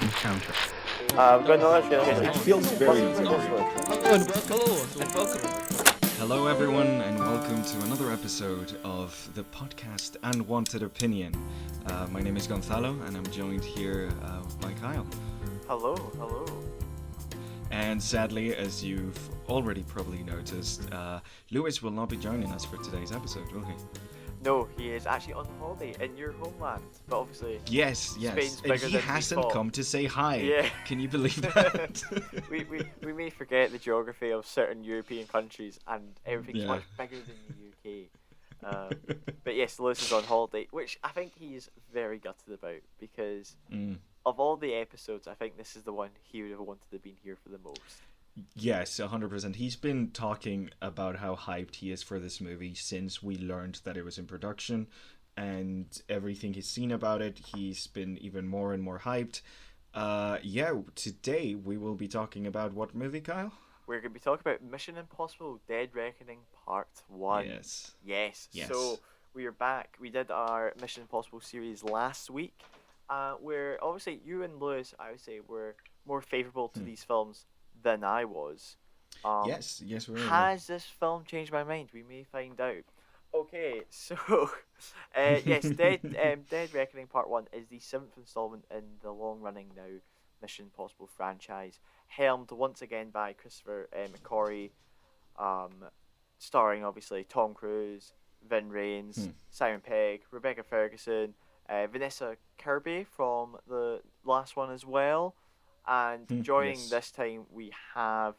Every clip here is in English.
encounter. But no, actually, It feels very Hello, everyone, and welcome to another episode of the podcast Unwanted Opinion. My name is Gonzalo, and I'm joined here by Kyle. Hello. And sadly, as you've already probably noticed, Lewis will not be joining us for today's episode, will he? No, he is actually on holiday in your homeland, but obviously Yes. Spain's And bigger he than we hasn't thought. come to say hi. Yeah. Can you believe that? we may forget the geography of certain European countries, and everything's Yeah. much bigger than the UK. But yes, Lewis is on holiday, which I think he's very gutted about because of all the episodes, I think this is the one he would have wanted to have been here for the most. Yes, 100%. He's been talking about how hyped he is for this movie since we learned that it was in production, and everything he's seen about it, he's been even more and more hyped. Today we will be talking about what movie, Kyle? We're going to be talking about Mission Impossible Dead Reckoning Part 1. Yes. So we are back. We did our Mission Impossible series last week, where obviously you and Lewis, I would say, were more favourable to these films than I was. Yes, we are. Has this film changed my mind? We may find out. Okay, so yes, Dead Reckoning Part 1 is the 7th installment in the long-running now Mission Impossible franchise, helmed once again by Christopher McQuarrie, starring obviously Tom Cruise, Vin Rames, Simon Pegg, Rebecca Ferguson, Vanessa Kirby from the last one as well. And joining this time, we have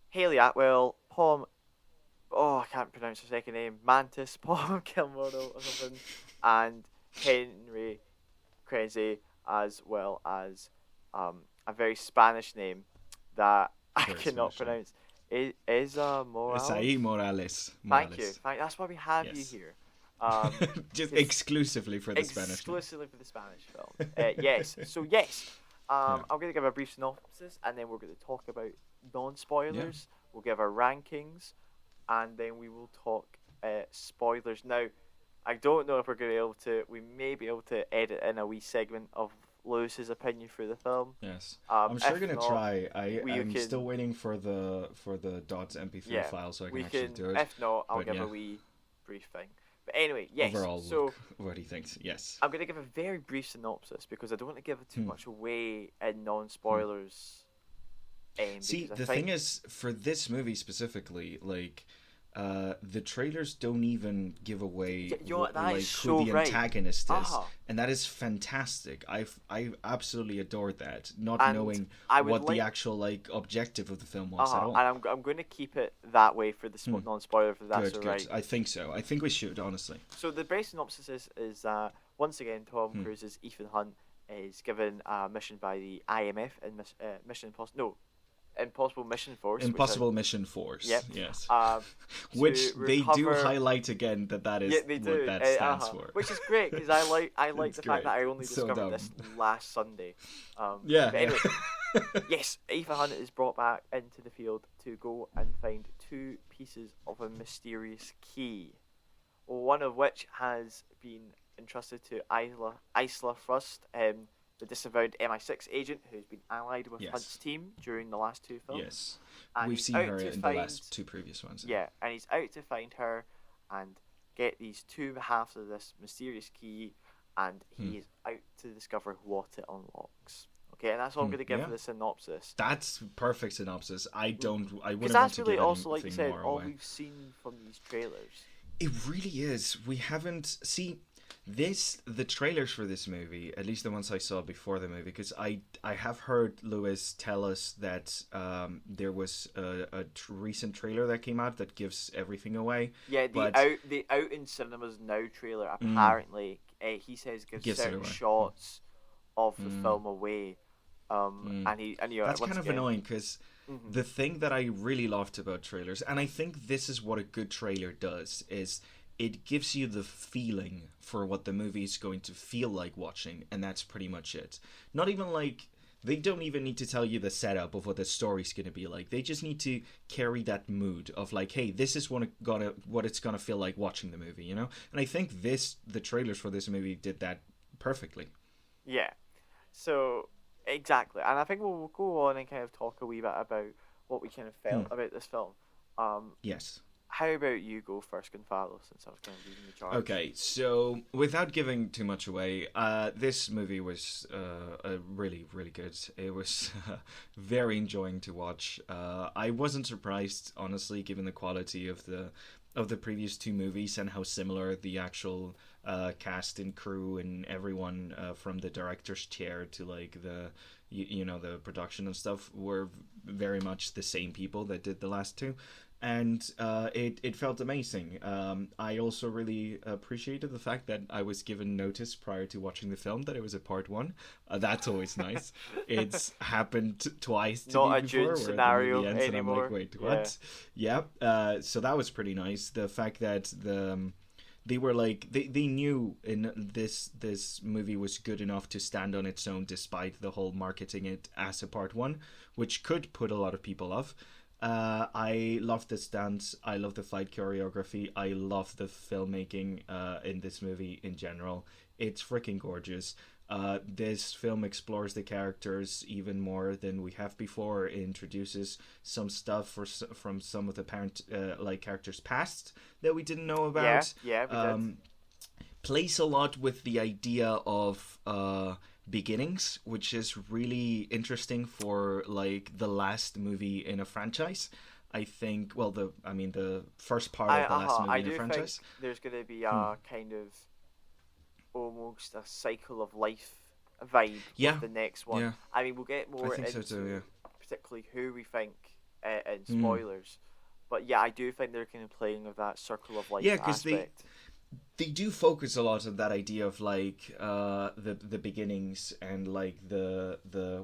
Hayley Atwell, I can't pronounce her second name, Mantis, Paul Kilmorrow or something, and Henry Crenzy, as well as a very Spanish name that I cannot pronounce. Morales? Isaí Morales. Thank you. That's why we have you here. Just exclusively for the Spanish. Exclusively for the Spanish film. Yes. I'm going to give a brief synopsis, and then we're going to talk about non-spoilers. Yeah. We'll give our rankings, and then we will talk spoilers. Now, I don't know if we're going to be able to. We may be able to edit in a wee segment of Lewis's opinion for the film. Yes, I'm sure going to try. I'm can, still waiting for the .mp3 file so I can actually do it. If not, I'll give a wee brief thing. But anyway, yes. Overall, so what he thinks. Yes. I'm going to give a very brief synopsis because I don't want to give too much away in non-spoilers. See, the thing is, for this movie specifically, like, the trailers don't even give away who the antagonist is, and that is fantastic. I absolutely adored that, not knowing what the actual objective of the film was at all. And I'm going to keep it that way for the non-spoiler, if that's all right. I think so. I think we should, honestly. So the brief synopsis is once again Tom Cruise's Ethan Hunt is given a mission by the IMF in Impossible Mission Force. Mission Force. Yep. Yes. Which they do highlight again that is what that stands for. Which is great because I like the fact that I only discovered this last Sunday. But anyway, yes, Ethan Hunt is brought back into the field to go and find two pieces of a mysterious key, one of which has been entrusted to Isla Frust, the disavowed MI6 agent who's been allied with Hunt's team during the last two films. Yes, we've seen her in the last two previous ones. Yeah, and he's out to find her and get these two halves of this mysterious key, and he is out to discover what it unlocks. Okay, and that's all I'm going to give for the synopsis. That's perfect synopsis. I wouldn't want to give that's really also, like you said, all away. we've seen from these trailers. It really is. We haven't the trailers for this movie, at least the ones I saw before the movie, because I have heard Lewis tell us that there was a recent trailer that came out that gives everything away. Yeah, the out in cinemas now trailer apparently he says gives certain shots of the film away. And that's kind of annoying because the thing that I really loved about trailers, and I think this is what a good trailer does, is it gives you the feeling for what the movie is going to feel like watching, and that's pretty much it. Not even they don't even need to tell you the setup of what the story's going to be like. They just need to carry that mood of hey, this is what it's going to feel like watching the movie, you know? And I think the trailers for this movie did that perfectly. Yeah. So exactly, and I think we'll go on and kind of talk a wee bit about what we kind of felt about this film. Yes. How about you go first, Gonzalo, since I was kind of leading the charge? Okay, so without giving too much away, this movie was really, really good. It was very enjoying to watch. I wasn't surprised, honestly, given the quality of the previous two movies and how similar the actual cast and crew and everyone from the director's chair to like the the production and stuff were very much the same people that did the last two. And it felt amazing. I also really appreciated the fact that I was given notice prior to watching the film that it was a part one. That's always nice. It's happened twice to Not me a before, June scenario where the movie ends anymore. and I'm like, wait, what? Yeah. So that was pretty nice. The fact that they were like they knew in this movie was good enough to stand on its own despite the whole marketing it as a part one, which could put a lot of people off. I love the stunts. I love the fight choreography. I love the filmmaking in this movie in general. It's freaking gorgeous. This film explores the characters even more than we have before. It introduces some stuff from some of the characters' past that we didn't know about. Yeah, we did. Plays a lot with the idea of beginnings, which is really interesting for like the last movie in a franchise. I think the first part of the last movie in a franchise. Think there's going to be a kind of almost a cycle of life vibe with the next one. Yeah. I mean, we'll get more into so too, yeah. particularly who we think in spoilers. But yeah, I do think they're kind of playing with that circle of life aspect. They do focus a lot on that idea of like the beginnings and like the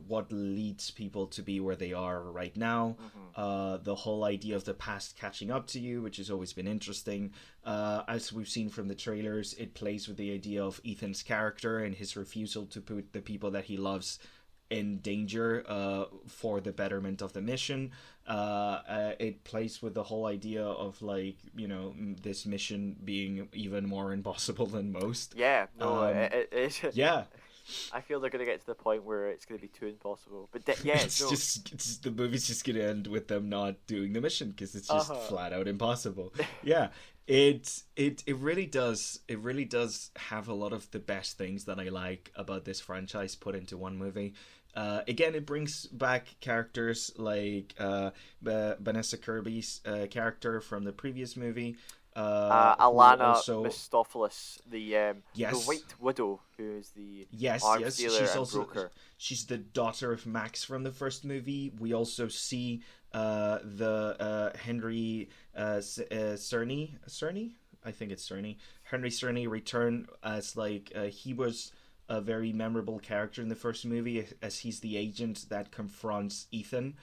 what leads people to be where they are right now. The whole idea of the past catching up to you, which has always been interesting. As we've seen from the trailers, it plays with the idea of Ethan's character and his refusal to put the people that he loves in danger for the betterment of the mission. It plays with the whole idea of like this mission being even more impossible than most. Yeah, no, it yeah. I feel they're going to get to the point where it's going to be too impossible. But it's the movie's just going to end with them not doing the mission because it's just flat out impossible. Yeah. It really does have a lot of the best things that I like about this franchise put into one movie. Again, it brings back characters like Vanessa Kirby's character from the previous movie. Alana Mistopheles, the White Widow, who is the arms dealer and broker. She's the daughter of Max from the first movie. We also see the Henry Cerny, I think it's Cerny. Henry Cerny return as like he was a very memorable character in the first movie, as he's the agent that confronts Ethan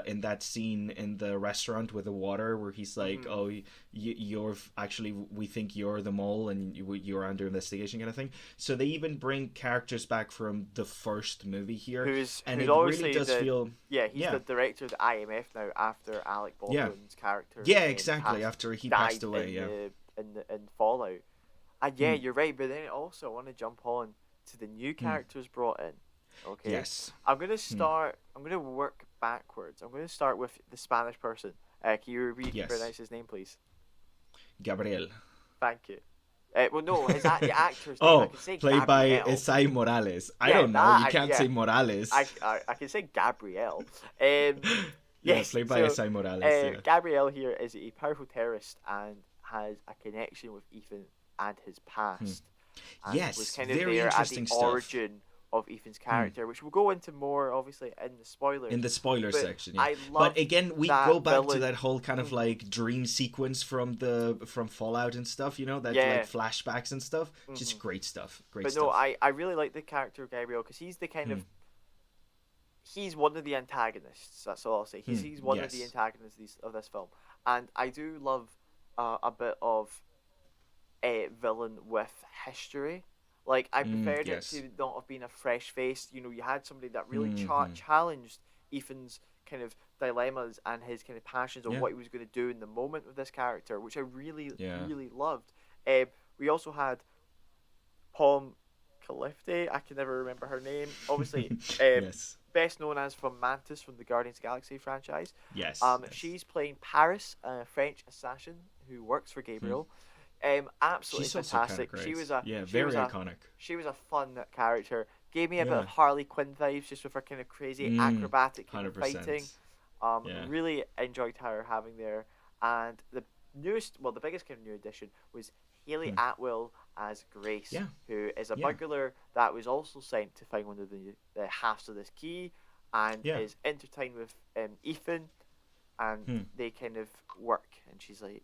in that scene in the restaurant with the water, where he's like, "Oh, you're actually, we think you're the mole, and you're under investigation," kind of thing. So they even bring characters back from the first movie here, who's it really really does feel. Yeah, he's the director of the IMF now after Alec Baldwin's character. Yeah, exactly. After he passed away, in Fallout. And you're right. But then also I want to jump on to the new characters brought in. Okay. Yes. I'm gonna start. I'm gonna work backwards. I'm gonna start with the Spanish person. Can you pronounce his name, please? Gabriel. Thank you. Well, no, the actor's name. Oh, I can say played Gabriel. by Esai Morales. I don't know. You can't say Morales. I can say Gabriel. Yes, played by Esai Morales. Gabriel here is a powerful terrorist and has a connection with Ethan and his past. And was kind of very there interesting at the stuff. Origin of Ethan's character, which we'll go into more obviously in the spoilers. In the spoiler section, yeah. I love but again, we go back villain. to that whole kind of like dream sequence from Fallout and stuff, that like flashbacks and stuff. Just great stuff. No, I really like the character of Gabriel because he's the kind of he's one of the antagonists. That's all I'll say. He's one of the antagonists of this film, and I do love a bit of a villain with history. Like, I preferred it to not have been a fresh face. You had somebody that really challenged Ethan's kind of dilemmas and his kind of passions on what he was going to do in the moment with this character, which I really, really loved. We also had Paul Califte. I can never remember her name. Obviously, Yes. best known as from Mantis from the Guardians of the Galaxy franchise. Yes. She's playing Paris, a French assassin who works for Gabriel. Absolutely She's also fantastic. kinda She great. was a very iconic. She was a fun character. Gave me a bit of Harley Quinn vibes, just with her kind of crazy acrobatic kind of 100%. fighting. Really enjoyed her having there. And the biggest kind of new addition was Haley Atwell as Grace, who is a burglar that was also sent to find one of the halves of this key, and is entertained with Ethan, and they kind of work, and she's like,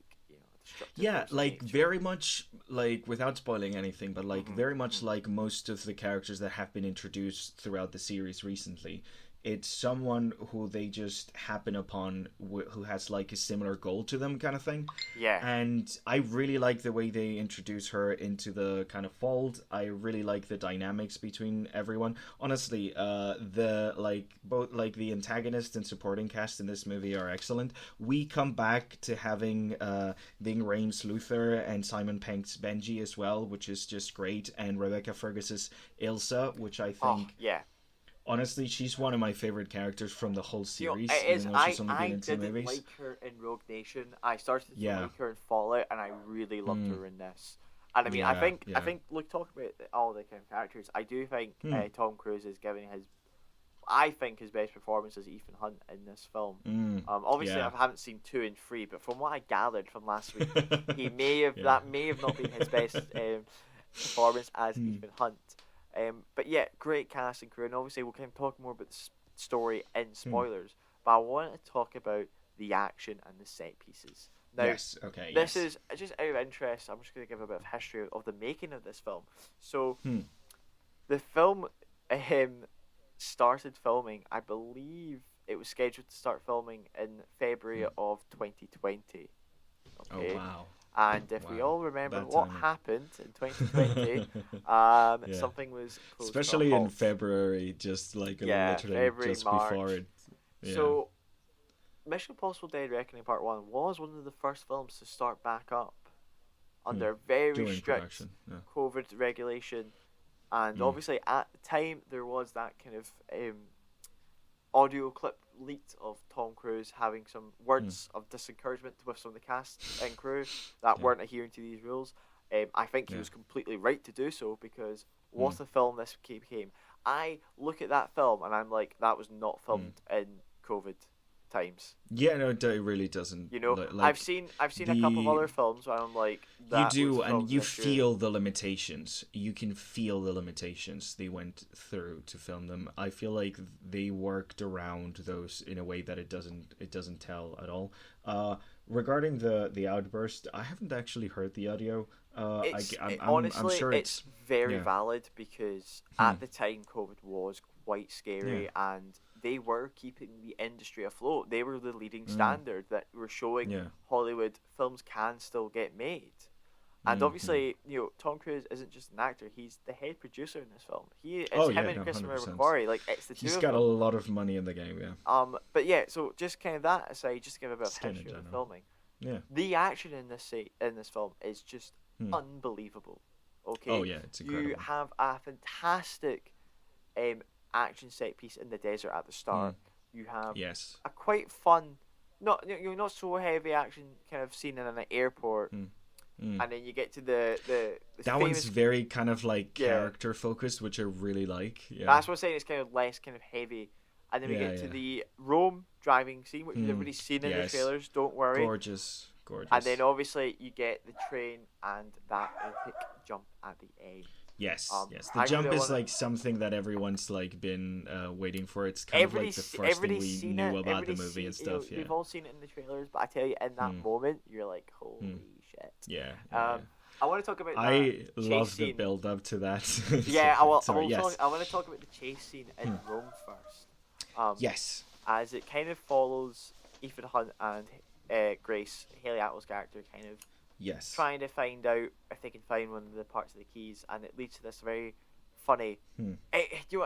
like very much like, without spoiling anything, but like very much like most of the characters that have been introduced throughout the series recently. It's someone who they just happen upon who has like a similar goal to them, kind of thing. Yeah. And I really like the way they introduce her into the kind of fold. I really like the dynamics between everyone. Honestly, both the antagonist and supporting cast in this movie are excellent. We come back to having Ving Rhames Luther and Simon Pegg's Benji as well, which is just great, and Rebecca Fergus's Ilsa, which I think honestly, she's one of my favorite characters from the whole series. I didn't like her in Rogue Nation. I started to like her in Fallout, and I really loved her in this. And I mean, I think, look, talking about all the kind of characters, I do think Tom Cruise is giving his best performance as Ethan Hunt in this film. Obviously, I haven't seen 2 and 3, but from what I gathered from last week, that may have not been his best performance as Ethan Hunt. But yeah, great cast and crew, and obviously we'll kind of talk more about the story in spoilers. But I want to talk about the action and the set pieces. Now, this is just out of interest. I'm just going to give a bit of history of the making of this film. So, the film started filming. I believe it was scheduled to start filming in February of 2020. Okay? Oh wow. And if we all remember what happened in 2020, something was close, especially in February, just like literally February, just March. before it. Yeah. So, Mission Impossible: Dead Reckoning Part 1 was one of the first films to start back up under very strict COVID regulation, and obviously at the time there was that kind of audio clip leaked of Tom Cruise having some words of disencouragement with some of the cast and crew that weren't adhering to these rules. I think he was completely right to do so, because what a film this became. I look at that film and I'm like, that was not filmed in COVID times. Yeah, no, it really doesn't. You know, like, I've seen a couple of other films where I'm like, that you do, was and you feel feel the limitations. You can feel the limitations they went through to film them. I feel like they worked around those in a way that it doesn't tell at all. Regarding the outburst, I haven't actually heard the audio. I'm sure it's very valid, because at the time COVID was quite scary, and they were keeping the industry afloat. They were the leading standard that were showing Hollywood films can still get made. And obviously, Tom Cruise isn't just an actor; he's the head producer in this film. And Christopher McQuarrie. Like, it's the two of them. He's got a lot of money in the game, But yeah, so just kind of that aside, just to give a bit of history of the filming. Yeah. The action in this film is just unbelievable. Okay. Oh yeah, it's incredible. You have a fantastic action set piece in the desert at the start. You have a quite fun, not so heavy action kind of scene in an airport. And then you get to the that one's very kind of like character focused, which I really like. Yeah, that's what I'm saying. It's kind of less kind of heavy. And then we get to the Rome driving scene, which everybody's seen in the trailers. Don't worry. Gorgeous. And then obviously you get the train and that epic jump at the end. Yes. The jump is like something that everyone's like been waiting for. It's kind of like the first thing we knew about the movie and stuff. We've all seen it in the trailers, but I tell you, in that moment, you're like, holy shit. Yeah. I want to talk about. I love the build up to that. I want to talk about the chase scene in Rome first. Yes. As it kind of follows Ethan Hunt and Grace, Haley Atwell's character, kind of trying to find out if they can find one of the parts of the keys, and it leads to this very funny.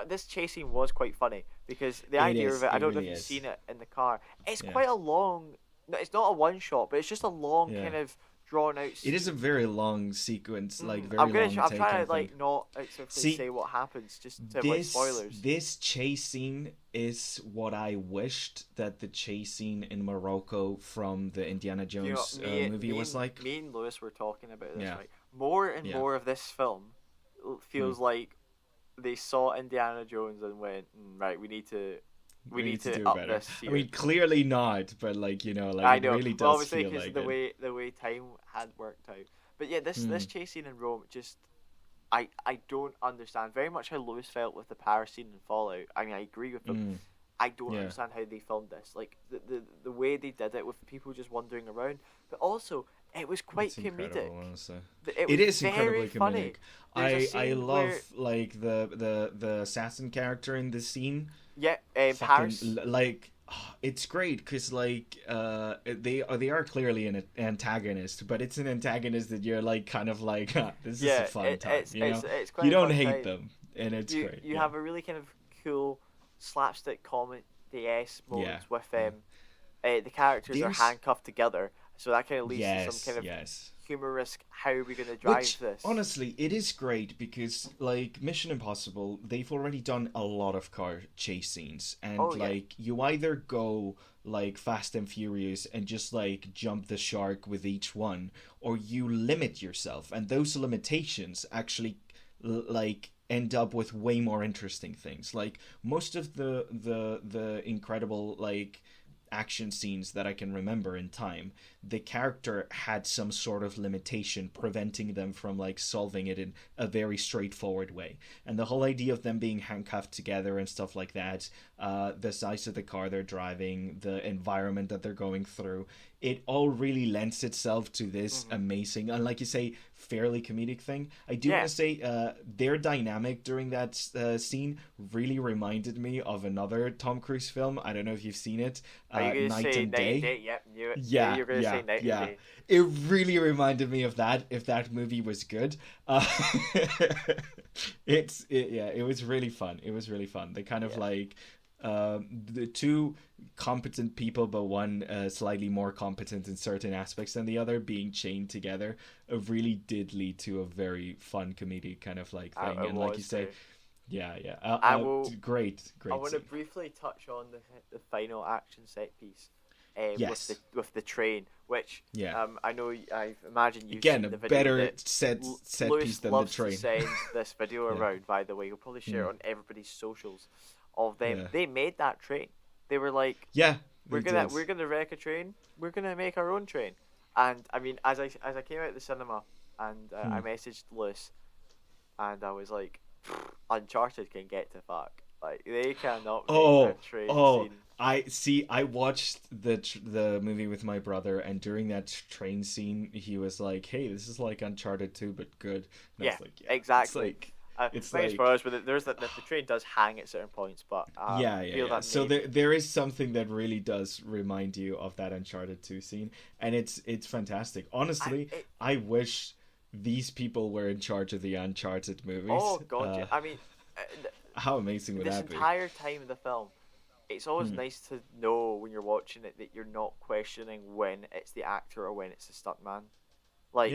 This chase scene was quite funny, because the idea of it, I don't know if you've seen it in the car. It's quite a long. It's not a one shot, but it's just a long kind of drawn out. It is a very long sequence, like very I'm long. I'm trying to like not explicitly say what happens, just to avoid spoilers. This chase scene is what I wished that the chase scene in Morocco from the Indiana Jones movie was like. Me and Lewis were talking about this. Right? More and more of this film feels like they saw Indiana Jones and went, right, we need to do up better. This here. I mean, clearly not, but like, you know, like I know. It really does obviously, feel like the way time had worked out. But yeah, this chase scene in Rome, just I don't understand very much how Lewis felt with the Paris scene in Fallout. I mean, I agree with him. I don't understand how they filmed this. Like the way they did it with people just wandering around, but also it was quite comedic. It is incredibly funny. I love like the assassin character in this scene. Yeah, Paris. Like, it's great because like they are clearly an antagonist, but it's an antagonist that you're like kind of like this is a fun time. It's quite you don't hate them, and it's great. You have a really kind of cool slapstick comedy-esque moments with the characters are handcuffed together, so that kind of leads to some kind of humorous how are we going to drive this. Honestly, it is great because like Mission Impossible, they've already done a lot of car chase scenes, and you either go like Fast and Furious and just like jump the shark with each one, or you limit yourself, and those limitations actually like end up with way more interesting things. Like most of the incredible like action scenes that I can remember in time, the character had some sort of limitation preventing them from like solving it in a very straightforward way. And the whole idea of them being handcuffed together and stuff like that, the size of the car they're driving, the environment that they're going through, it all really lends itself to this amazing, and like you say, fairly comedic thing. I do want to say their dynamic during that scene really reminded me of another Tom Cruise film. I don't know if you've seen it. Night and Day. Yep, you're going to say Night and Day. It really reminded me of that, if that movie was good. It was really fun. It was really fun. They kind of like the two competent people, but one slightly more competent in certain aspects than the other, being chained together, really did lead to a very fun comedic kind of like thing. And like you say, great. I want to briefly touch on the final action set piece. With the train, which I know I imagine you've seen the video. Better set piece than the train. To send this video around, by the way. You'll probably share it on everybody's socials of them. Yeah. They made that train. They were like, we're gonna wreck a train. We're gonna make our own train. And I mean, as I came out of the cinema and I messaged Lewis, and I was like, Uncharted can get to fuck. Like they cannot make a train scene. I watched the movie with my brother, and during that train scene, he was like, "Hey, this is like Uncharted 2, but good." And I was like, exactly. It's like spoilers, but there's that the train does hang at certain points, but So there is something that really does remind you of that Uncharted 2 scene, and it's fantastic. Honestly, I wish these people were in charge of the Uncharted movies. Oh god, I mean, how amazing would that be? This entire time of the film, it's always nice to know when you're watching it that you're not questioning when it's the actor or when it's the stuntman. Like,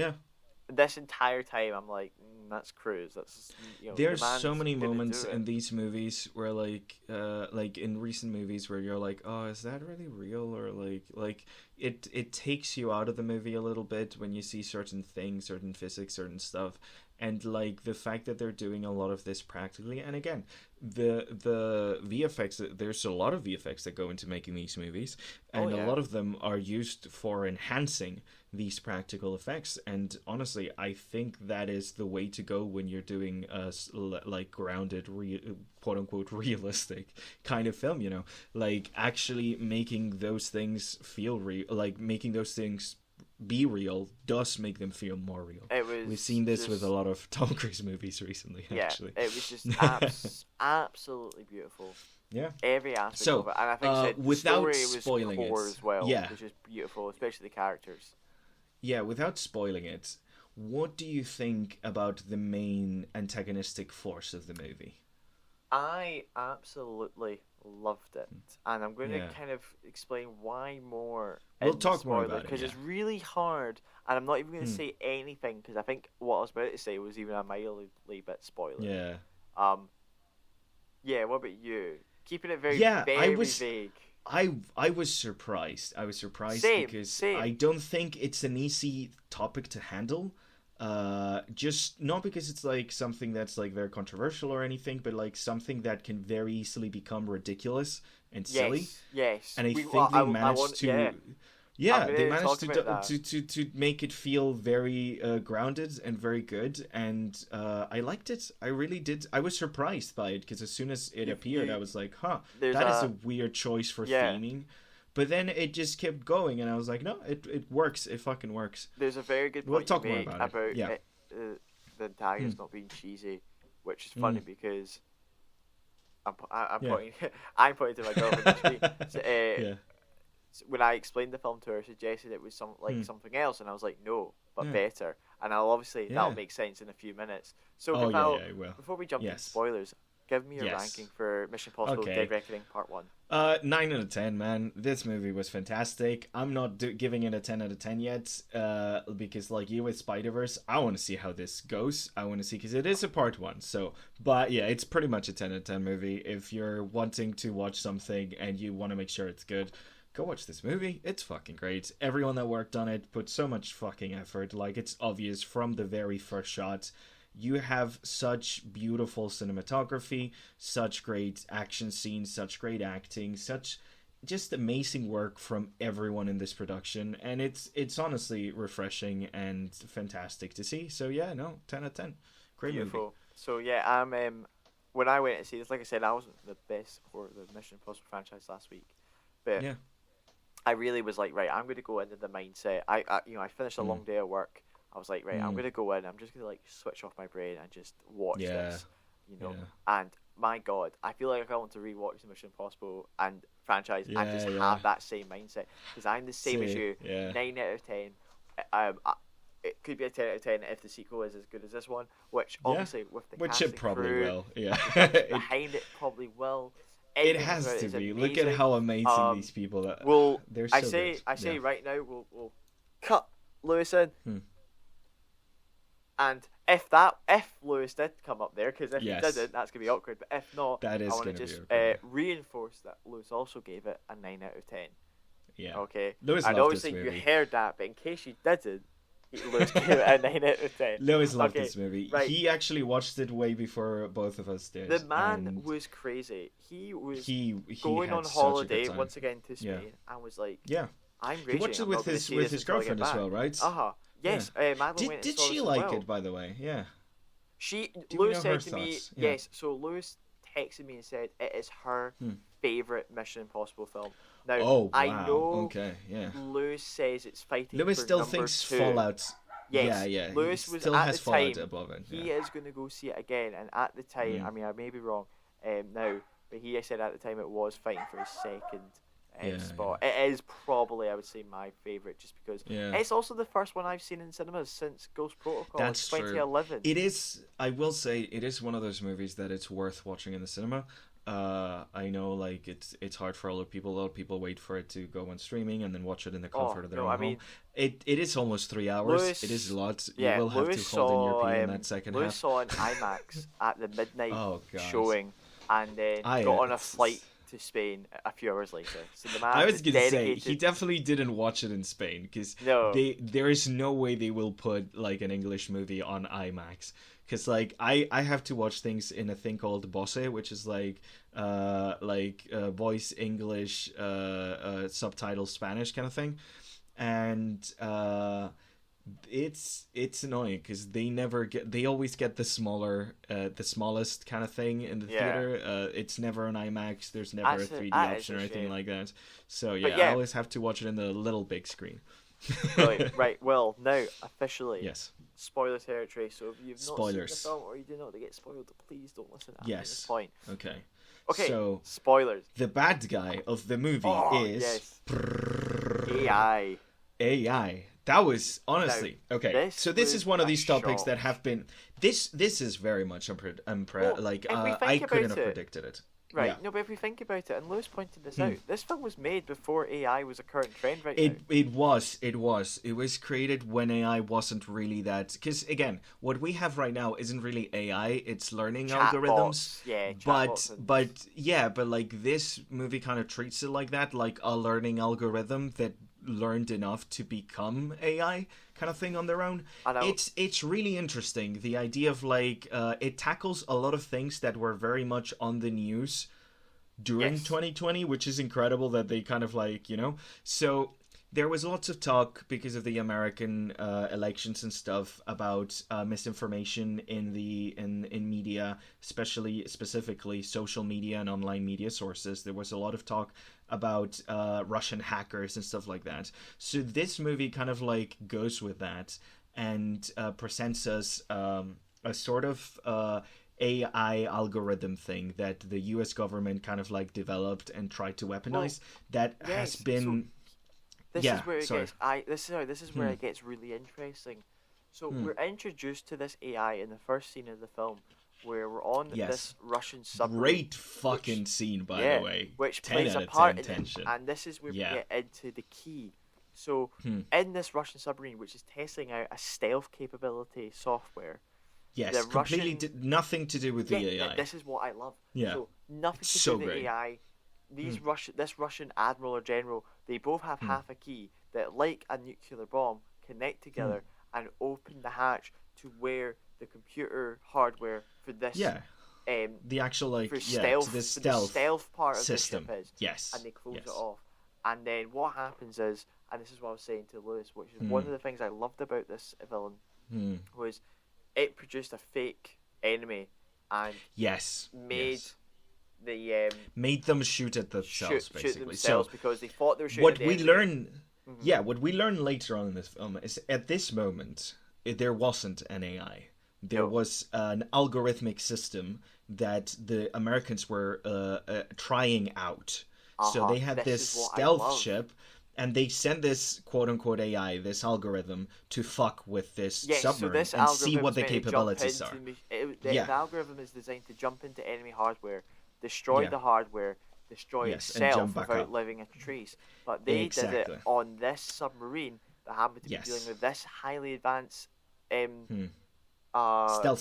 this entire time, I'm like, that's Cruise. That's There's so many moments in these movies where, like in recent movies, where you're like, oh, is that really real? Or like it takes you out of the movie a little bit when you see certain things, certain physics, certain stuff. And like the fact that they're doing a lot of this practically, and again, the VFX, there's a lot of VFX that go into making these movies, and a lot of them are used for enhancing these practical effects. And honestly, I think that is the way to go when you're doing a like grounded, quote unquote realistic kind of film. Like actually making those things feel real, like making those things be real does make them feel more real. We've seen this with a lot of Tom Cruise movies recently. Actually, it was just absolutely beautiful. Yeah, every aspect of it, and I think without the story spoiling was core it as well, which is beautiful, especially the characters. Yeah, without spoiling it, what do you think about the main antagonistic force of the movie? I absolutely loved it, and I'm going to Yeah. kind of explain why more. We'll in talk more spoiler, about it, because it's yeah. really hard, and I'm not even going to say anything because I think what I was about to say was even a mildly bit spoiler. Yeah. Yeah. What about you? Keeping it very, Yeah, very vague. I was surprised. I was surprised Same, because same. I don't think it's an easy topic to handle. Just not because it's like something that's like very controversial or anything, but like something that can very easily become ridiculous and silly. Yes. And I We- think well, they I managed want- to. yeah. Yeah, I'm they gonna managed talk about that. to make it feel very grounded and very good, and I liked it. I really did. I was surprised by it because as soon as it appeared, I was like, "Huh, There's that is a weird choice for Yeah. theming." But then it just kept going, and I was like, "No, it works. It fucking works." There's a very good We'll point talk you more make about it. Yeah. the antagonist not being cheesy, which is funny because I'm Yeah. pointing I'm pointing to my girlfriend this week. So, Yeah. so when I explained the film to her, suggested it was something else, and I was like, no, but Yeah. better. And that'll Yeah. make sense in a few minutes. So Oh, Kyle, yeah, it will. before we jump into Yes. spoilers, give me your Yes. ranking for Mission Impossible: Okay. Dead Reckoning Part 1. 9 out of 10, man. This movie was fantastic. I'm not giving it a 10 out of 10 yet, because like you with Spider-Verse, I want to see how this goes. I want to see, because it is a part 1. So, but yeah, it's pretty much a 10 out of 10 movie. If you're wanting to watch something and you want to make sure it's good, go watch this movie. It's fucking great. Everyone that worked on it put so much fucking effort. Like, it's obvious from the very first shot. You have such beautiful cinematography, such great action scenes, such great acting, such just amazing work from everyone in this production, and it's honestly refreshing and fantastic to see. So yeah, no, 10 out of 10. Great Beautiful. movie. So yeah, when I went to see this, like I said, I wasn't the best for the Mission Impossible franchise last week, but Yeah. I really was like, right, I'm going to go into the mindset. I finished a long day at work. I was like, right, I'm going to go in. I'm just going to like switch off my brain and just watch this, Yeah. And my God, I feel like I want to rewatch the Mission Impossible and franchise and just Yeah. have that same mindset because I'm the same as you. Yeah. 9 out of 10. It could be a 10 out of 10 if the sequel is as good as this one, which obviously with the Which casting it probably crew, will. Yeah. behind it probably will. It Everything has about to is be. amazing. Look at how amazing these people are. Well, They're so I say good. right now we'll cut Lewis in, and if Lewis did come up there, because if Yes. he didn't, that's gonna be awkward. But if not, That is I want to gonna be just awkward. reinforce that Lewis also gave it a 9 out of 10. Yeah. Okay, Lewis and loved this obviously movie. you heard that, but in case you didn't, Lewis gave it a 9 out of 10. Lewis loved Okay, this movie. right. He actually watched it way before both of us did. The man and was crazy. He was he going had on such a good holiday time. once again to Spain Yeah. and was like, Yeah. I'm He raging. watched it I'm with not gonna his see with this his until I get girlfriend as back." well, right? Yes, Madeline went and Did saw she this as like well. it, by the way? Yeah. Do we Lewis know her said to me, thoughts? Yeah. yes. So Lewis texted me and said it is her favorite Mission Impossible film. Now Oh, wow. I know Okay, yeah. Lewis says it's fighting. Lewis for still number thinks 2. Fallout. Yes, Yeah. Lewis he was still at has the Fallout time. above it. He Yeah. is going to go see it again, and at the time, I mean, I may be wrong now, but he said at the time it was fighting for his second spot. It is probably, I would say, my favorite, just because it's also the first one I've seen in cinemas since Ghost Protocol. That's 2011. True. It is. I will say it is one of those movies that it's worth watching in the cinema. I know, like it's hard for a lot of people. A lot of people wait for it to go on streaming and then watch it in the comfort of their own home. It is almost 3 hours. Lewis, it is a lot. Yeah, you will have Lewis to hold in your saw, pee in that second Lewis half. saw an IMAX at the midnight Oh, God. showing, and then got on a flight to Spain a few hours later. So the man I was gonna say dedicated... he definitely didn't watch it in Spain because there is no way they will put like an English movie on IMAX. Because like I have to watch things in a thing called Bosse, which is like voice English, subtitle Spanish kind of thing, and it's annoying because they always get the smallest kind of thing in the theater. It's never an IMAX. There's never a 3D option or anything like that. So I always have to watch it in the little big screen. Right. Well, now officially. Yes. Spoiler territory. So if you've not Spoilers. seen the film or you do not get spoiled, please don't listen after this point. Okay. So spoilers. The bad guy of the movie is AI. AI, That was honestly Now, okay. So this is one of these topics shock. that have been. This is very much like I couldn't have predicted it. Right, Yeah. no, but if we think about it, and Lewis pointed this out, this film was made before AI was a current trend now. It was created when AI wasn't really that, because again, what we have right now isn't really AI, it's learning algorithms. Yeah, but like this movie kind of treats it like that, like a learning algorithm that learned enough to become AI kind of thing on their own. It's really interesting, the idea of like it tackles a lot of things that were very much on the news during 2020, which is incredible that they kind of like, so there was lots of talk because of the American elections and stuff about misinformation in media, specifically social media and online media sources. There was a lot of talk about Russian hackers and stuff like that. So this movie kind of like goes with that and presents us a sort of AI algorithm thing that the US government kind of like developed and tried to weaponize has been... This is where it gets really interesting. So we're introduced to this AI in the first scene of the film, where we're on this Russian submarine. Great fucking scene, by the way. Which 10 plays out a of part 10 in tension. it. And this is where we get into the key. So in this Russian submarine, which is testing out a stealth capability software. Yes, completely nothing to do with the AI. This is what I love. Yeah. So nothing to do with the AI. This Russian admiral or general, they both have half a key that, like a nuclear bomb, connect together and open the hatch to where the computer hardware for this the actual like stealth, this stealth part system of the ship is. Yes. And they close it off. And then what happens is, and this is what I was saying to Lewis, which is one of the things I loved about this villain, was it produced a fake enemy and made them shoot at themselves, basically. Shoot themselves because they thought they were shooting what we learn what we learn later on in this film is at this moment there wasn't an AI. There was an algorithmic system that the Americans were trying out. So they had this stealth ship, and they sent this quote-unquote AI, this algorithm, to fuck with this submarine and see what the capabilities are. The algorithm is designed to jump into enemy hardware, destroy the hardware, destroy itself without leaving a trace. But they did it on this submarine that happened to be dealing with this highly advanced stealth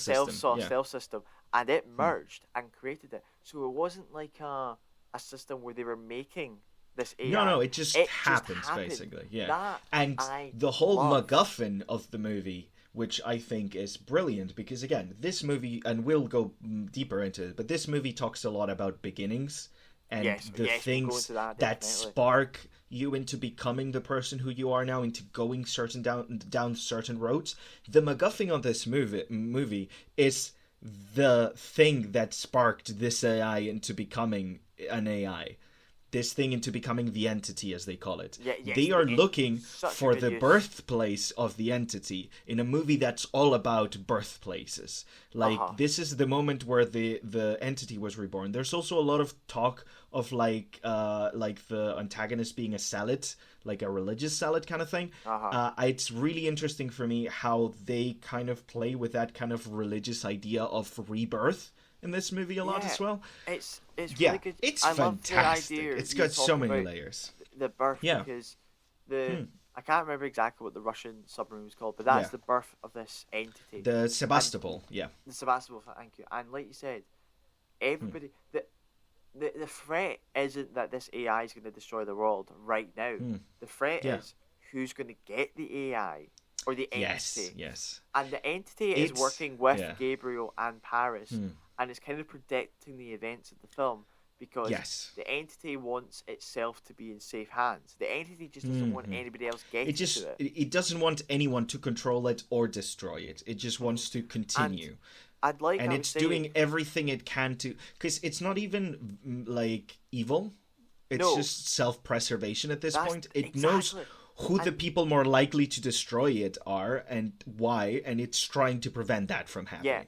system, and it merged and created it. So it wasn't like a system where they were making this AI. No, it just happens basically. Yeah, and the whole MacGuffin of the movie, which I think is brilliant, because again, this movie, and we'll go deeper into it, but this movie talks a lot about beginnings and the things that spark you into becoming the person who you are now, into going down certain roads. The MacGuffin of this movie is the thing that sparked this AI into becoming an AI. This thing into becoming the entity, as they call it. They are looking for the birthplace of the entity in a movie that's all about birthplaces. Like, this is the moment where the entity was reborn. There's also a lot of talk of like the antagonist being a zealot, like a religious zealot kind of thing. It's really interesting for me how they kind of play with that kind of religious idea of rebirth in this movie a lot as well. It's really good. It's I fantastic. Love the idea it's got so many layers. The birth, because I can't remember exactly what the Russian submarine was called, but that's the birth of this entity. The Sebastopol, The Sebastopol, thank you. And like you said, everybody, the threat isn't that this AI is going to destroy the world right now. The threat is who's going to get the AI or the entity. Yes. And the entity is working with Gabriel and Paris. And it's kind of predicting the events of the film, because the entity wants itself to be in safe hands. The entity just doesn't want anybody else getting to it. It doesn't want anyone to control it or destroy it. It just wants to continue. And it's doing everything it can to, because it's not even like evil. It's just self-preservation at this point. It knows who the people more likely to destroy it are and why, and it's trying to prevent that from happening.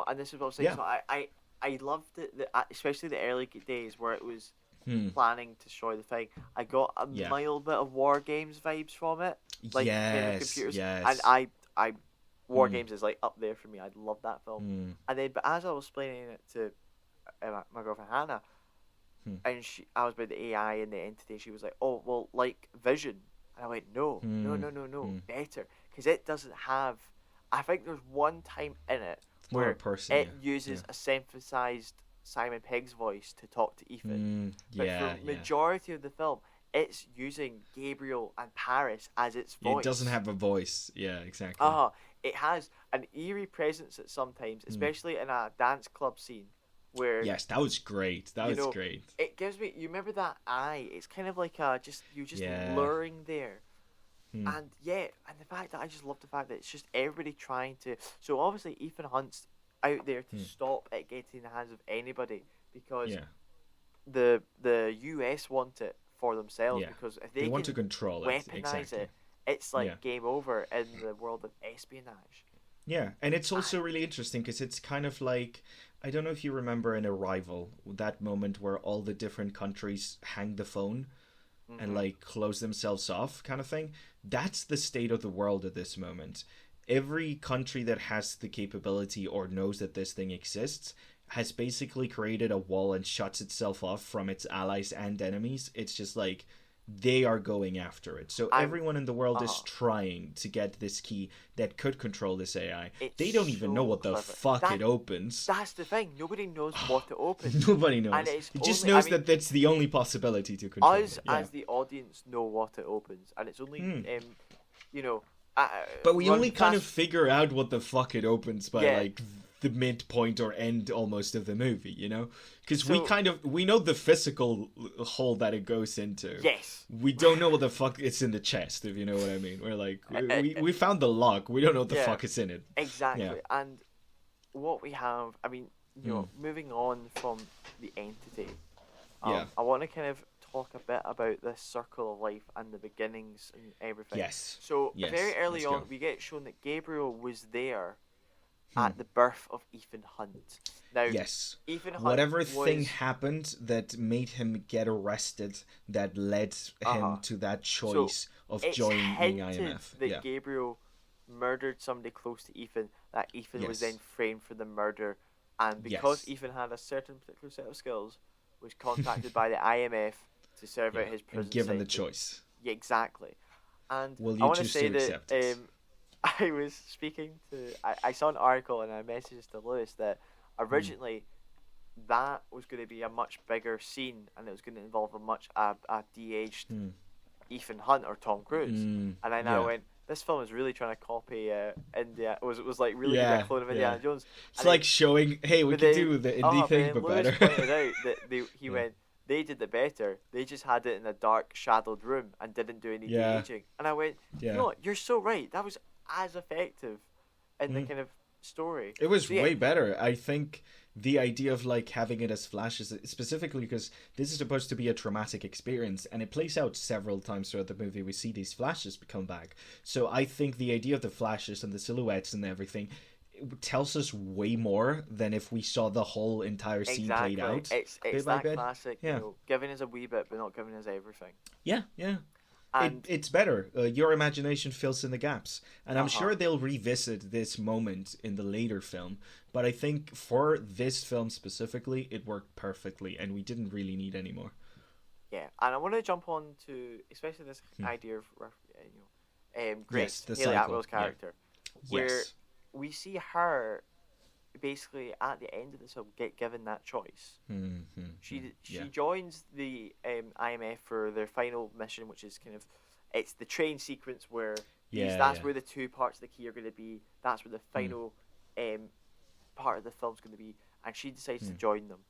And this is what I'm saying. So I loved it, especially the early days where it was planning to destroy the thing. I got a mild bit of War Games vibes from it, like game of computers, and I War Games is like up there for me. I love that film. And then, but as I was explaining it to my girlfriend Hannah, and I was about the AI and the entity, she was like, "Oh, well, like Vision," and I went, "No, better, because it doesn't have." I think there's one time in it where it uses a synthesized Simon Pegg's voice to talk to Ethan. But for majority of the film, it's using Gabriel and Paris as its voice. It doesn't have a voice. Yeah, exactly. It has an eerie presence at sometimes, especially in a dance club scene where... Yes, that was great. That was great. It gives me... You remember that eye? It's kind of like you're just luring there. And and the fact that I just love the fact that it's just everybody trying to... So obviously Ethan Hunt's out there to stop it getting in the hands of anybody, because the US want it for themselves, because if they want to control it, weaponize it, it's like game over in the world of espionage. Yeah, and it's also really interesting because it's kind of like, I don't know if you remember in Arrival, that moment where all the different countries hang the phone and like close themselves off kind of thing. That's the state of the world at this moment. Every country that has the capability or knows that this thing exists has basically created a wall and shuts itself off from its allies and enemies. It's just like they are going after it. So everyone in the world is trying to get this key that could control this AI. They don't even know what the fuck it opens. That's the thing. Nobody knows what it opens. Nobody knows. It just knows that that's the only possibility to control us, as the audience, know what it opens. And it's only, but we only kind of figure out what the fuck it opens by like the midpoint or end almost of the movie, you know, because we know the physical hole that it goes into. Yes, we don't know what the fuck it's in the chest, if you know what I mean. We're like, we found the lock, we don't know what the fuck is in it. Exactly. And what we have, I mean, moving on from the entity, I want to kind of talk a bit about this circle of life and the beginnings and everything. So very early on, we get shown that Gabriel was there at the birth of Ethan Hunt. Now, Ethan Hunt whatever thing happened that made him get arrested, that led him to that choice of joining the IMF. That Gabriel murdered somebody close to Ethan, that Ethan was then framed for the murder, and because Ethan had a certain particular set of skills, was contacted by the IMF to serve out his prison and given sentence. the choice. Yeah, exactly. And will you I want to choose say to accept it? I was speaking to... I saw an article and I messaged to Lewis that originally that was going to be a much bigger scene and it was going to involve a de-aged Ethan Hunt or Tom Cruise. And I now went, this film is really trying to copy India. It was like really a clone of Indiana Jones. It's and like showing, hey, we can do the indie thing, but Lewis better. pointed out that he went, they did it better. They just had it in a dark, shadowed room and didn't do any de-aging. And I went, you know what? You're so right. That was as effective in the kind of story. It was way better. I think the idea of like having it as flashes, specifically because this is supposed to be a traumatic experience and it plays out several times throughout the movie. We see these flashes come back. So I think the idea of the flashes and the silhouettes and everything, it tells us way more than if we saw the whole entire scene played out. It's that classic, giving us a wee bit but not giving us everything. Yeah. It's better. Your imagination fills in the gaps. And I'm sure they'll revisit this moment in the later film. But I think for this film specifically, it worked perfectly. And we didn't really need any more. Yeah. And I want to jump on to, especially this idea of, Grace, Hayley Atwell's character. Where we see her basically at the end of this film get given that choice. She joins the IMF for their final mission, which is kind of it's the train sequence where that's where the two parts of the key are going to be. That's where the final part of the film's going to be, and she decides to join them.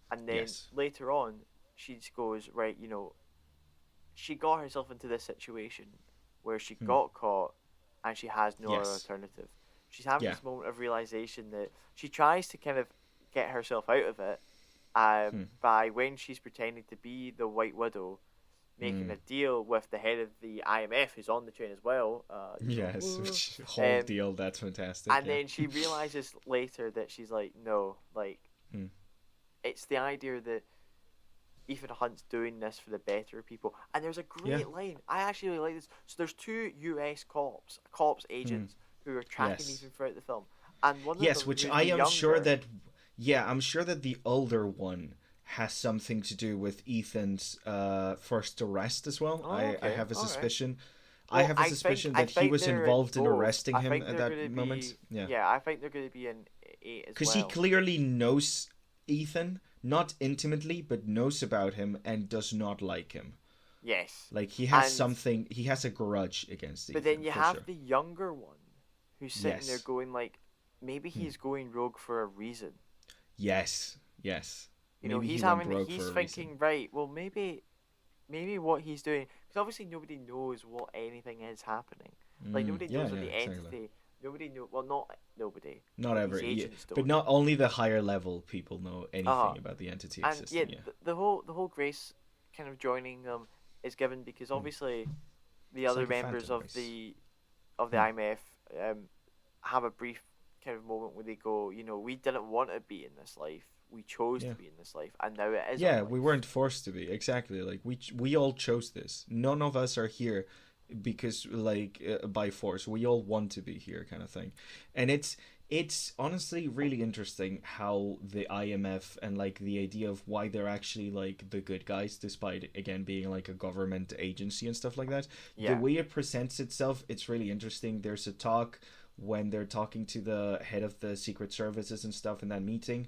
And then later on, she just goes, right, she got herself into this situation where she got caught and she has no other alternative. She's having this moment of realization that she tries to kind of get herself out of it by when she's pretending to be the White Widow, making a deal with the head of the IMF, who's on the train as well. Which whole deal, that's fantastic. And then she realizes later that she's like, no, like, it's the idea that Ethan Hunt's doing this for the better of people. And there's a great line. I actually really like this. So there's two US cops agents who are tracking Ethan throughout the film. And one of them, which I am sure that, I'm sure that the older one has something to do with Ethan's first arrest as well. I have a suspicion. Well, I have a suspicion that he was involved in arresting him at that moment. Yeah, I think they're going to be in 8 as well. Because he clearly knows Ethan, not intimately, but knows about him and does not like him. Yes. Like, he has something, he has a grudge against Ethan. But then you have the younger one who's sitting there going, like, maybe he's going rogue for a reason. Yes. You know, he's thinking, right, well, maybe what he's doing, because obviously nobody knows what anything is happening. Like, nobody knows what the entity, nobody knows, well, not nobody. Not ever, but not only the higher level people know anything about the entity existing. And the whole Grace kind of joining them is given because obviously the other members of the IMF have a brief kind of moment where they go, you know, we didn't want to be in this life. We chose to be in this life, and now it is. Yeah, we weren't forced to be. Exactly. Like we all chose this. None of us are here because by force. We all want to be here, kind of thing. And it's honestly really interesting how the IMF and like the idea of why they're actually like the good guys, despite again being like a government agency and stuff like that. Yeah. The way it presents itself, it's really interesting. There's a talk when they're talking to the head of the Secret Services and stuff in that meeting.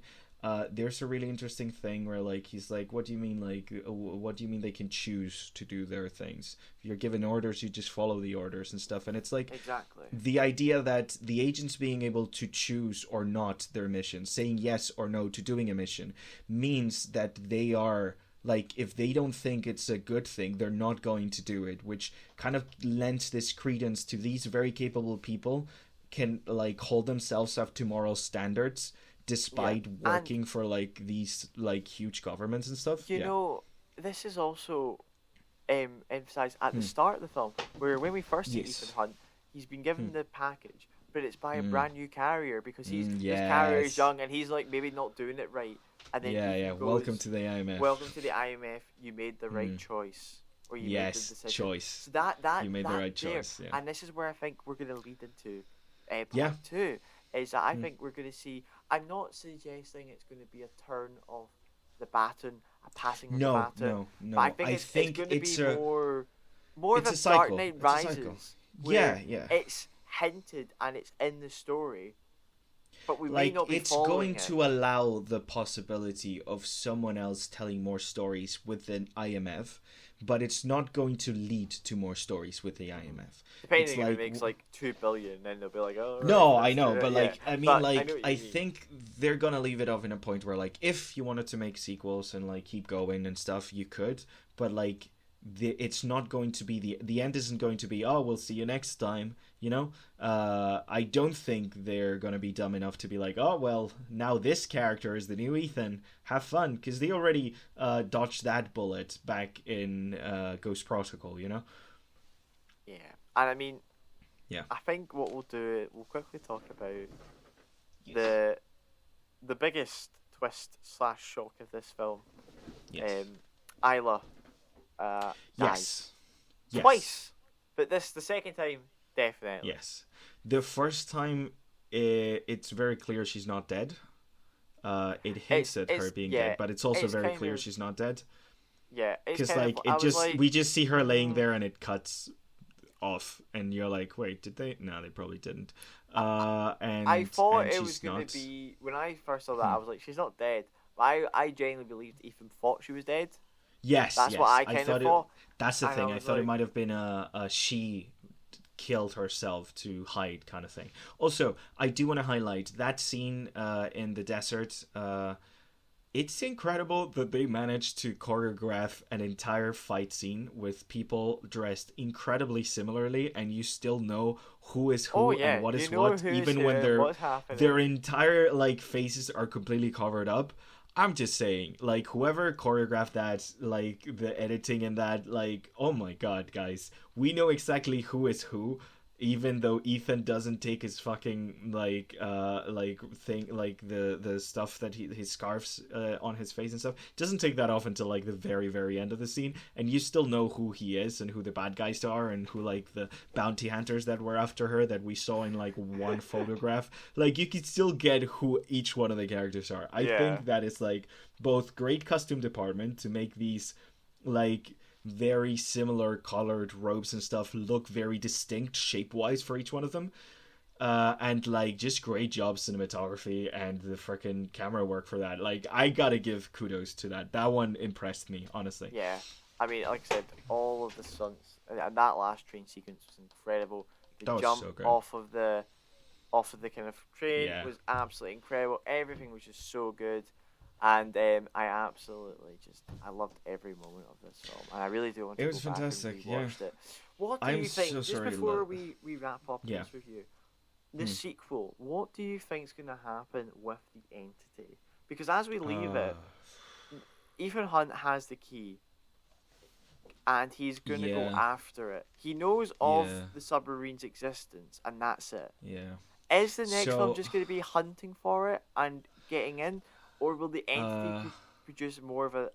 There's a really interesting thing where like he's like, what do you mean they can choose to do their things? If you're given orders, you just follow the orders and stuff. And it's like exactly the idea that the agents being able to choose or not their mission, saying yes or no to doing a mission, means that they are like, if they don't think it's a good thing, they're not going to do it, which kind of lends this credence to these very capable people can like hold themselves up to moral standards despite working for like these like huge governments and stuff. You know, this is also emphasized at the start of the film, where when we first see Ethan Hunt, he's been given the package, but it's by a brand new carrier because this carrier is young and he's like maybe not doing it right. And then goes, welcome to the IMF. Welcome to the IMF. You made the right choice, or you made the decision. Choice. So that you made the right choice. Yeah. And this is where I think we're going to lead into part 2. Is that I think we're going to see. I'm not suggesting it's going to be a turn of the baton, a passing of the baton. No. But I think it's going to be more of a Dark Knight Rises. It's hinted and it's in the story, but we may not be following it. It's going to allow the possibility of someone else telling more stories with the IMF, but it's not going to lead to more stories with the IMF. Depending if it makes like $2 billion, then they'll be like, oh. No, I know, but like, I mean, like, I think they're gonna leave it off in a point where, like, if you wanted to make sequels and like keep going and stuff, you could, but like, it's not going to be the end isn't going to be, oh, we'll see you next time, you know. I don't think they're gonna be dumb enough to be like, oh well, now this character is the new Ethan, have fun, because they already dodged that bullet back in Ghost Protocol, you know. Yeah, and I mean, I think what we'll do, we'll quickly talk about the biggest twist / shock of this film. Isla dies. Twice, but the second time, definitely. Yes, the first time, it's very clear she's not dead. It hints at her being dead, but it's also very clear she's not dead. Yeah, because like we just see her laying there and it cuts off, and you're like, wait, did they? No, they probably didn't. And I thought it was going to be, when I first saw that, I was like, she's not dead. But I genuinely believed Ethan thought she was dead. Yes, that's what I kind of thought. That's the thing. I thought it might have been a she killed herself to hide kind of thing. Also, I do want to highlight that scene in the desert. It's incredible that they managed to choreograph an entire fight scene with people dressed incredibly similarly, and you still know who is who and what is what, even when their entire like faces are completely covered up. I'm just saying, like, whoever choreographed that, like, the editing and that, like, oh my god, guys, we know exactly who is who. even though Ethan doesn't take his fucking like thing, like the stuff that his scarves on his face and stuff, doesn't take that off until like the very, very end of the scene, and you still know who he is and who the bad guys are and who like the bounty hunters that were after her that we saw in like one photograph. Like you could still get who each one of the characters are. I think that is like both great costume department to make these like very similar colored robes and stuff look very distinct shape wise for each one of them, and like just great job cinematography and the freaking camera work for that. Like I gotta give kudos to that one impressed me, honestly. Yeah, I mean, like I said, all of the stunts and that last train sequence was incredible. The jump so good. off of the kind of train was absolutely incredible. Everything was just so good. And I absolutely I loved every moment of this film, and I really do want to go back and rewatch it. What do you think? So just before we wrap up this review, the sequel. What do you think is going to happen with the entity? Because as we leave it, Ethan Hunt has the key, and he's going to go after it. He knows of the submarine's existence, and that's it. Yeah. Is the next film just going to be hunting for it and getting in? Or will the entity produce more of a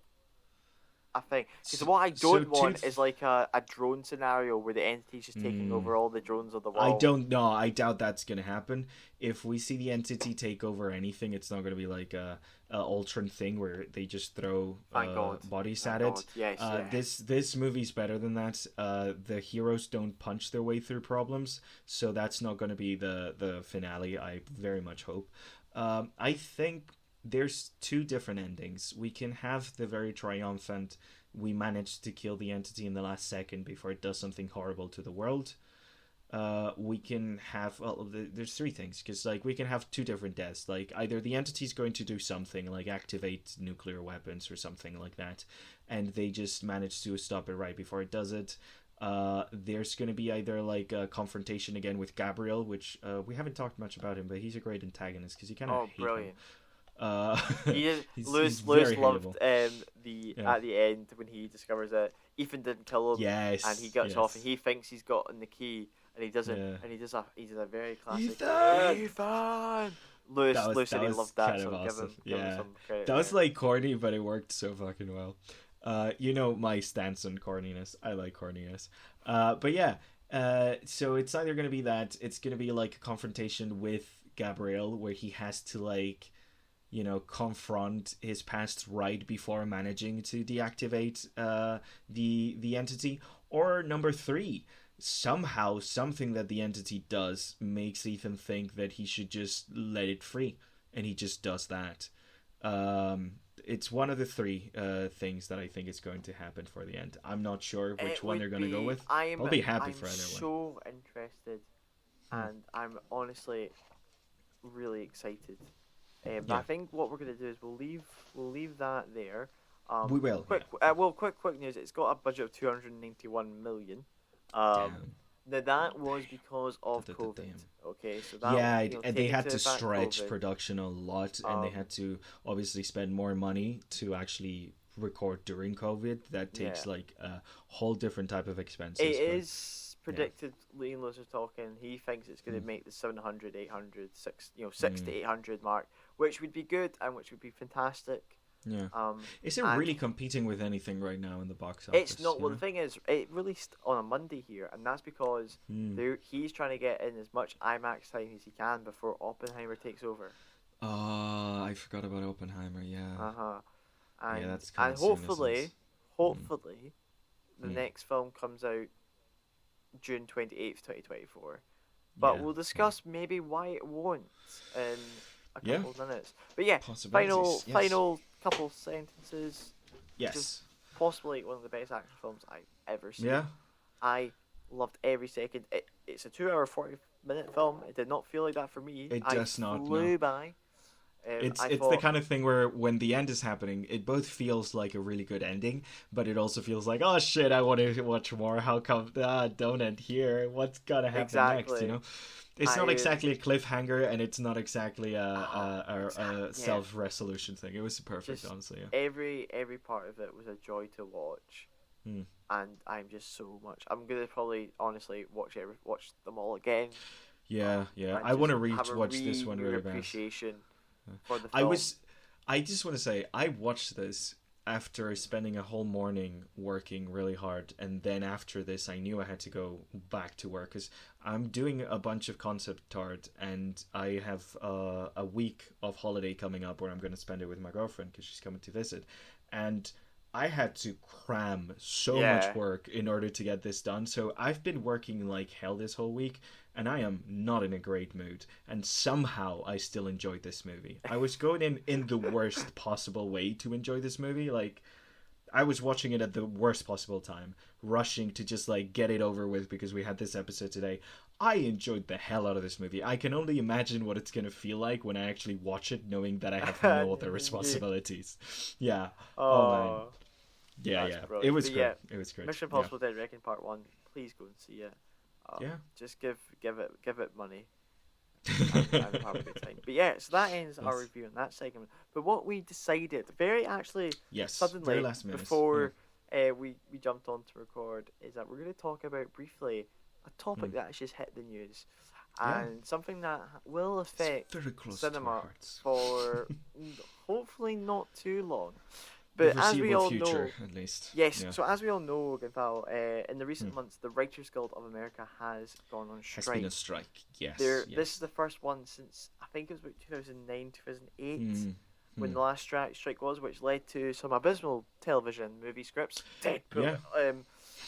thing? Because what I don't want is like a drone scenario where the entity's just taking over all the drones of the world. I don't know. I doubt that's going to happen. If we see the entity take over anything, it's not going to be like a Ultron thing where they just throw bodies at it. Yes, This movie's better than that. The heroes don't punch their way through problems, so that's not going to be the finale, I very much hope. I think there's two different endings. We can have the very triumphant, we managed to kill the entity in the last second before it does something horrible to the world. We can have, there's three things, because like we can have two different deaths. Like either the entity's going to do something, like activate nuclear weapons or something like that, and they just manage to stop it right before it does it. There's going to be either like a confrontation again with Gabriel, which we haven't talked much about him, but he's a great antagonist because you kind of hate brilliant. him. Lewis loved at the end when he discovers that Ethan didn't kill him, and he gets off and he thinks he's gotten the key and he doesn't, and he does a very classic Ethan. Lewis said he loved that, so awesome. give him some credit. That was like corny, but it worked so fucking well. You know my stance on corniness. I like corniness. But yeah, so it's either going to be that, it's going to be like a confrontation with Gabriel where he has to like, you know, confront his past right before managing to deactivate the entity. Or number three, somehow something that the entity does makes Ethan think that he should just let it free, and he just does that. It's one of the three things that I think is going to happen for the end. I'm not sure which one they're going to go with. I'll be happy for either one. I'm so interested, and I'm honestly really excited. I think what we're going to do is we'll leave that there. We will. Quick news. It's got a budget of 291 million. Now that was because of COVID. Okay, so that and they had to stretch production a lot, and they had to obviously spend more money to actually record during COVID. That takes like a whole different type of expenses. It is predicted. Liam Lewis was talking. He thinks it's going to make the 700, 800, 6 to 800 mark, which would be good and which would be fantastic. Yeah. Is it really competing with anything right now in the box office? It's not. Well, the thing is, it released on a Monday here, and that's because he's trying to get in as much IMAX time as he can before Oppenheimer takes over. I forgot about Oppenheimer. Yeah. And, that's kind of hopefully, the next film comes out June 28th, 2024. But we'll discuss maybe why it won't in a couple of minutes. But yeah, final couple sentences. Yes. Just possibly one of the best action films I've ever seen. Yeah. I loved every second. It's a 2-hour 40-minute film. It did not feel like that for me. It does not. Flew by. It's the kind of thing where when the end is happening, it both feels like a really good ending, but it also feels like, oh shit, I want to watch more. How come don't end here? What's gonna happen next? You know, it's not exactly a cliffhanger, and it's not exactly a self-resolution thing. It was perfect, honestly. Yeah. Every part of it was a joy to watch, and I'm just so much. I'm gonna probably honestly watch them all again. Yeah. And I want to just have a rewatch this one really bad. appreciation for the film. I just want to say, I watched this after spending a whole morning working really hard, and then after this I knew I had to go back to work because I'm doing a bunch of concept art, and I have a week of holiday coming up where I'm going to spend it with my girlfriend because she's coming to visit, and I had to cram so much work in order to get this done. So I've been working like hell this whole week, and I am not in a great mood. And somehow I still enjoyed this movie. I was going in the worst possible way to enjoy this movie. Like, I was watching it at the worst possible time, rushing to just like get it over with because we had this episode today. I enjoyed the hell out of this movie. I can only imagine what it's going to feel like when I actually watch it, knowing that I have no other responsibilities. Yeah. Oh man. Yeah. It was great. It was great. Mission Impossible Dead Reckoning Part 1. Please go and see it. Just give it money. and have a good time. But yeah, so that ends our review on that segment. But what we decided, suddenly, very last minute, before we jumped on to record, is that we're going to talk about briefly a topic that has just hit the news, and something that will affect cinema for hopefully not too long. But as we all know, at least. Yes. Yeah. So as we all know, Gonzalo, in the recent months, the Writers Guild of America has gone on strike. Has been a strike. Yes. This is the first one since I think it was about 2009, 2008, when the last strike was, which led to some abysmal television movie scripts. Deadpool,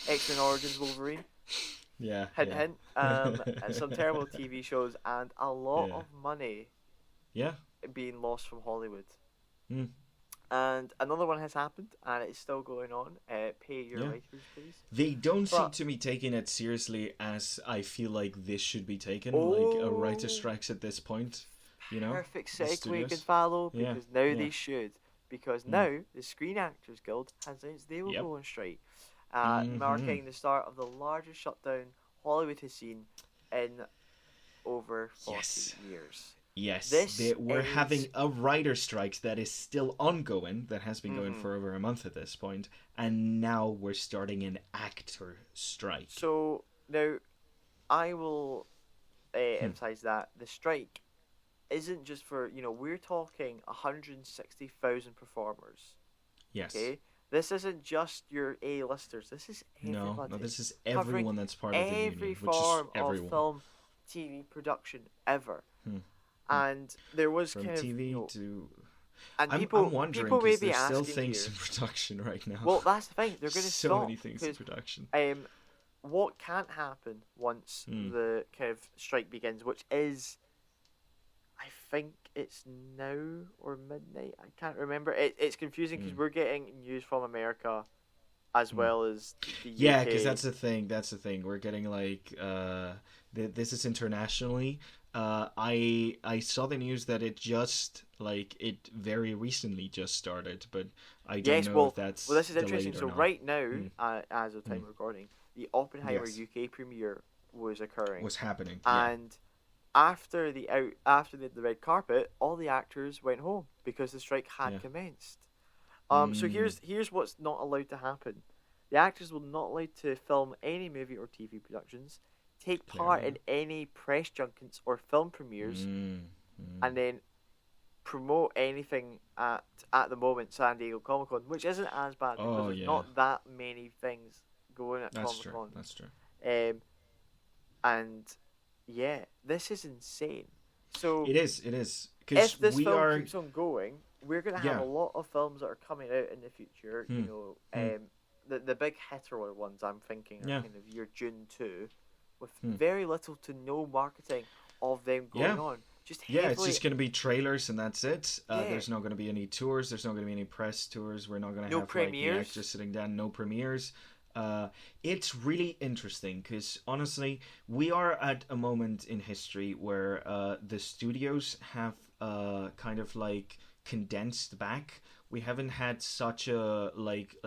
X-Men Origins Wolverine. Hint. And some terrible TV shows, and a lot of money. Being lost from Hollywood. And another one has happened, and it's still going on. Pay your writers, please. They don't seem to be taking it seriously as I feel like this should be taken. Like a writer strikes at this point, you know. Perfect segue, Gonzalo, because now they should. Because now the Screen Actors Guild has announced they will go on strike, marking the start of the largest shutdown Hollywood has seen in over 40 years. Yes, we're having a writer strike that is still ongoing, that has been going for over a month at this point, and now we're starting an actor strike. So, now, I will emphasize that the strike isn't just for, we're talking 160,000 performers. Yes. Okay? This isn't just your A-listers, this is everybody. No, this is everyone that's part of the union, every form of film, TV production ever. And there was from kind of TV to. And I'm wondering people may because be there's still asking things here, in production right now. Well, that's the thing. They're going to so stop. many things in production. What can't happen once the kind of strike begins, which is, I think it's now or midnight. I can't remember. It's confusing because we're getting news from America as well as the UK. Yeah, because that's the thing. We're getting like this is internationally. I saw the news that it very recently just started, but I don't know if that's this is interesting. Or so not. Right now, as of time recording, the Oppenheimer UK premiere was happening, and after the red carpet, all the actors went home because the strike had commenced. So here's what's not allowed to happen: the actors will not allowed to film any movie or TV productions, take part in any press junkets or film premieres, and then promote anything at the moment San Diego Comic Con, which isn't as bad because there's not that many things going at Comic Con. That's true. And this is insane. So it is. If this film keeps on going, we're going to have a lot of films that are coming out in the future. The big hitter ones I'm thinking are kind of your June 2, with very little to no marketing of them going on. It's just going to be trailers and that's it. There's not going to be any tours. There's not going to be any press tours. We're not going to have premieres. The actors sitting down. No premieres. It's really interesting because honestly, we are at a moment in history where the studios have kind of like condensed back. We haven't had such a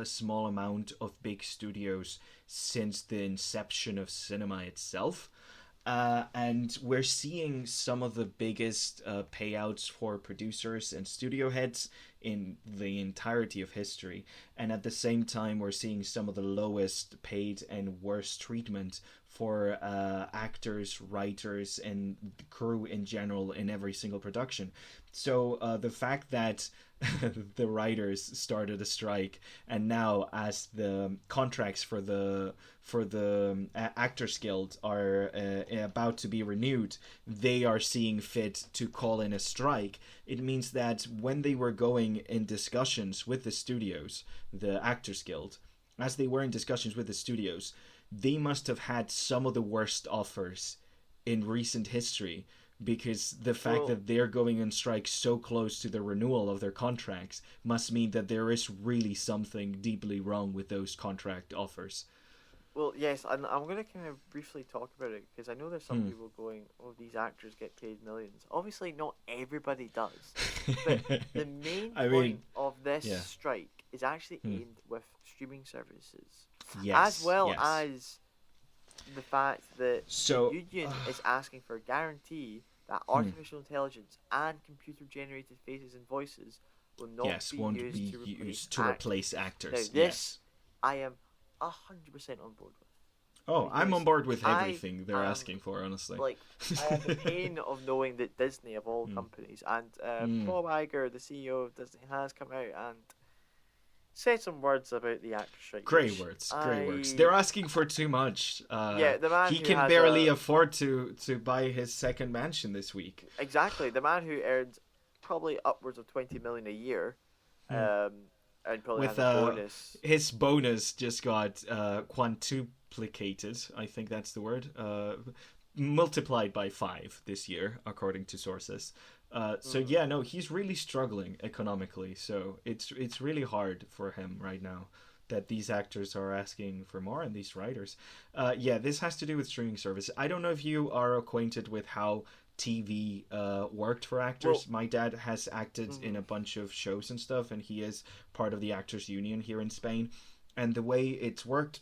small amount of big studios since the inception of cinema itself. And we're seeing some of the biggest payouts for producers and studio heads in the entirety of history. And at the same time, we're seeing some of the lowest paid and worst treatment for actors, writers, and crew in general in every single production. So the fact that the writers started a strike, and now as the contracts for the Actors Guild are about to be renewed, they are seeing fit to call in a strike. It means that when they were going in discussions with the studios, the Actors Guild, as they were in discussions with the studios, they must have had some of the worst offers in recent history, because the fact that they're going on strike so close to the renewal of their contracts must mean that there is really something deeply wrong with those contract offers. Well, yes, and I'm going to kind of briefly talk about it, because I know there's some people going, oh, these actors get paid millions. Obviously, not everybody does. But the main point of this strike is actually aimed with streaming services. Yes, as well as the fact that the union is asking for a guarantee that artificial intelligence and computer-generated faces and voices will not be used to replace actors. Now, this I am 100% on board with. Oh, I'm on board with everything they're asking for, honestly. Like, I have the pain of knowing that Disney, of all companies, and Bob Iger, the CEO of Disney, has come out and said some words about the actor strike. Great words. They're asking for too much. The man he can barely afford to buy his second mansion this week. Exactly. The man who earns probably upwards of $20 million a year, and probably has a bonus. His bonus just got quintuplicated. I think that's the word. Multiplied by 5 this year, according to sources. He's really struggling economically. So it's really hard for him right now that these actors are asking for more, and these writers. This has to do with streaming service. I don't know if you are acquainted with how TV worked for actors. My dad has acted in a bunch of shows and stuff, and he is part of the Actors Union here in Spain. And the way it's worked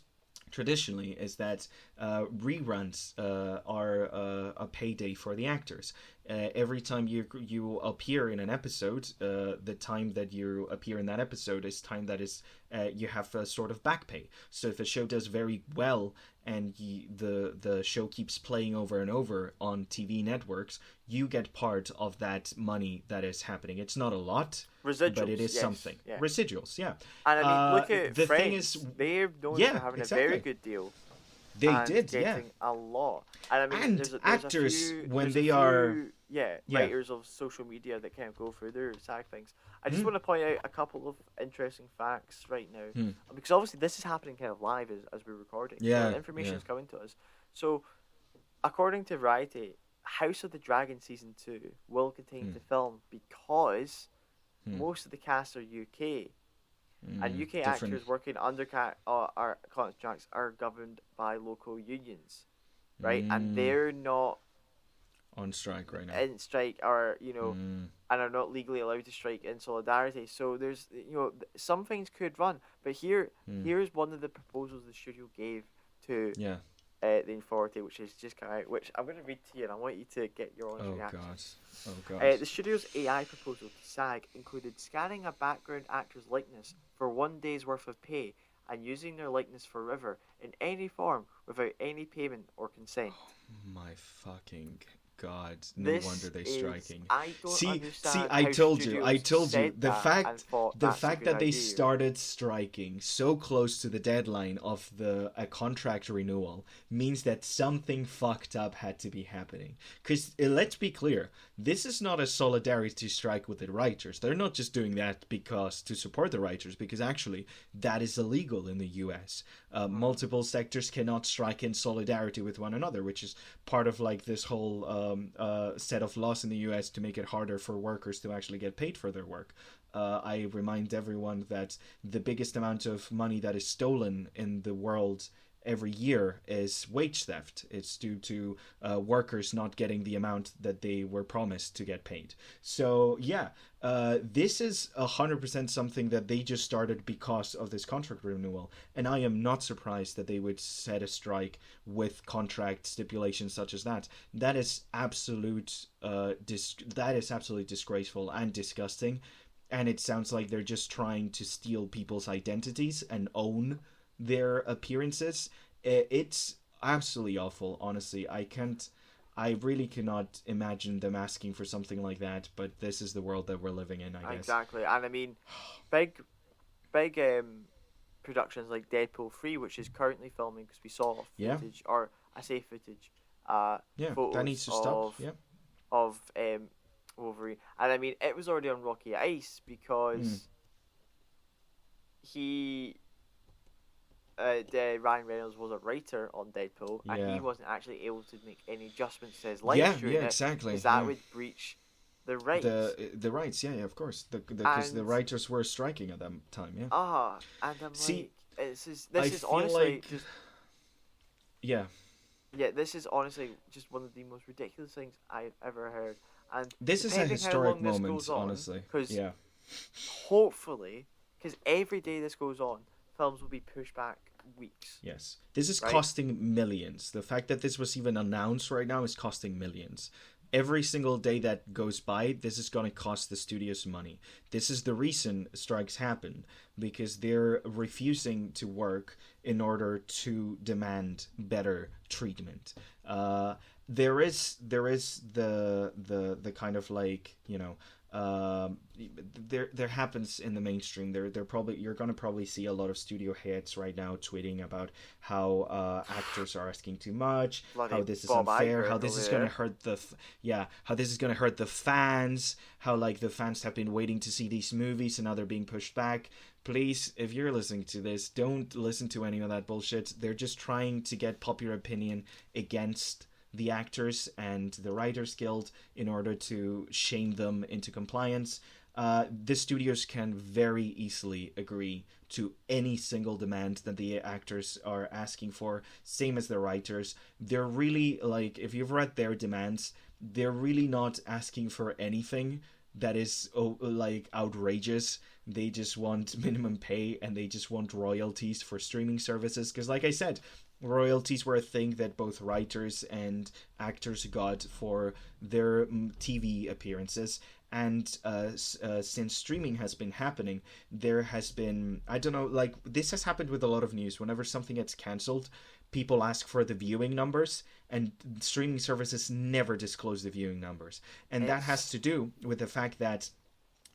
traditionally is that reruns are a payday for the actors. Every time you appear in an episode, the time that you appear in that episode is time that is you have a sort of back pay. So if a show does very well and the show keeps playing over and over on TV networks, you get part of that money that is happening. It's not a lot, but it is something. Yeah. Residuals, yeah. And I mean, look at the Friends. Thing is, they're known for having a very good deal. They did, getting a lot. And I mean, there's actors, when they are writers of social media that kind of go through their SAG things. I just want to point out a couple of interesting facts right now, because obviously this is happening kind of live as we're recording. So information is coming to us. So, according to Variety, House of the Dragon Season 2 will continue to film because most of the cast are UK. And UK actors working under contracts are governed by local unions, right? And they're not on strike right now. In strike, or and are not legally allowed to strike in solidarity. So there's some things could run, but here's one of the proposals the studio gave to the authority, which is just come out, which I'm going to read to you, and I want you to get your honest reaction. Oh god. The studio's AI proposal to SAG included scanning a background actor's likeness for 1 day's worth of pay and using their likeness forever in any form without any payment or consent. Oh my fucking god! No wonder they're striking. I don't understand. I told you. The fact that they started striking so close to the deadline of a contract renewal means that something fucked up had to be happening. Because let's be clear, this is not a solidarity strike with the writers. They're not just doing that to support the writers, because actually that is illegal in the US. Multiple sectors cannot strike in solidarity with one another, which is part of like this whole set of laws in the US to make it harder for workers to actually get paid for their work. I remind everyone that the biggest amount of money that is stolen in the world every year is wage theft. It's due to workers not getting the amount that they were promised to get paid. So this is 100% something that they just started because of this contract renewal, and I am not surprised that they would set a strike with contract stipulations such as that. That is absolutely disgraceful and disgusting. and it sounds like they're just trying to steal people's identities and own their appearances. It's absolutely awful, honestly. I really cannot imagine them asking for something like that, but this is the world that we're living in, I guess. Exactly, and I mean, big productions like Deadpool 3, which is currently filming, because we saw footage, or I say footage, photos that needs to stop. Of Wolverine, and I mean, it was already on rocky ice because Ryan Reynolds was a writer on Deadpool, and he wasn't actually able to make any adjustments to his life during it, exactly, because that would breach the rights. The rights, of course, because the writers were striking at that time, and I'm this is honestly just this is honestly just one of the most ridiculous things I've ever heard, and this is a historic moment, honestly, because hopefully, because every day this goes on, films will be pushed back weeks. Yes. This is costing millions. The fact that this was even announced right now is costing millions. Every single day that goes by, this is going to cost the studios money. This is the reason strikes happen, because they're refusing to work in order to demand better treatment. There is the kind of like, there happens in the mainstream. You're gonna probably see a lot of studio heads right now tweeting about how actors are asking too much, how this is unfair, how this is gonna hurt how this is gonna hurt the fans, how like the fans have been waiting to see these movies and now they're being pushed back. Please, if you're listening to this, don't listen to any of that bullshit. They're just trying to get popular opinion against the actors and the Writers Guild in order to shame them into compliance. The studios can very easily agree to any single demand that the actors are asking for, same as the writers. They're really, like, if you've read their demands, they're really not asking for anything that is like outrageous. They just want minimum pay, and they just want royalties for streaming services, because like I said, royalties were a thing that both writers and actors got for their TV appearances. And since streaming has been happening, there has been, I don't know, like, this has happened with a lot of news. Whenever something gets cancelled, people ask for the viewing numbers, and streaming services never disclose the viewing numbers. And that has to do with the fact that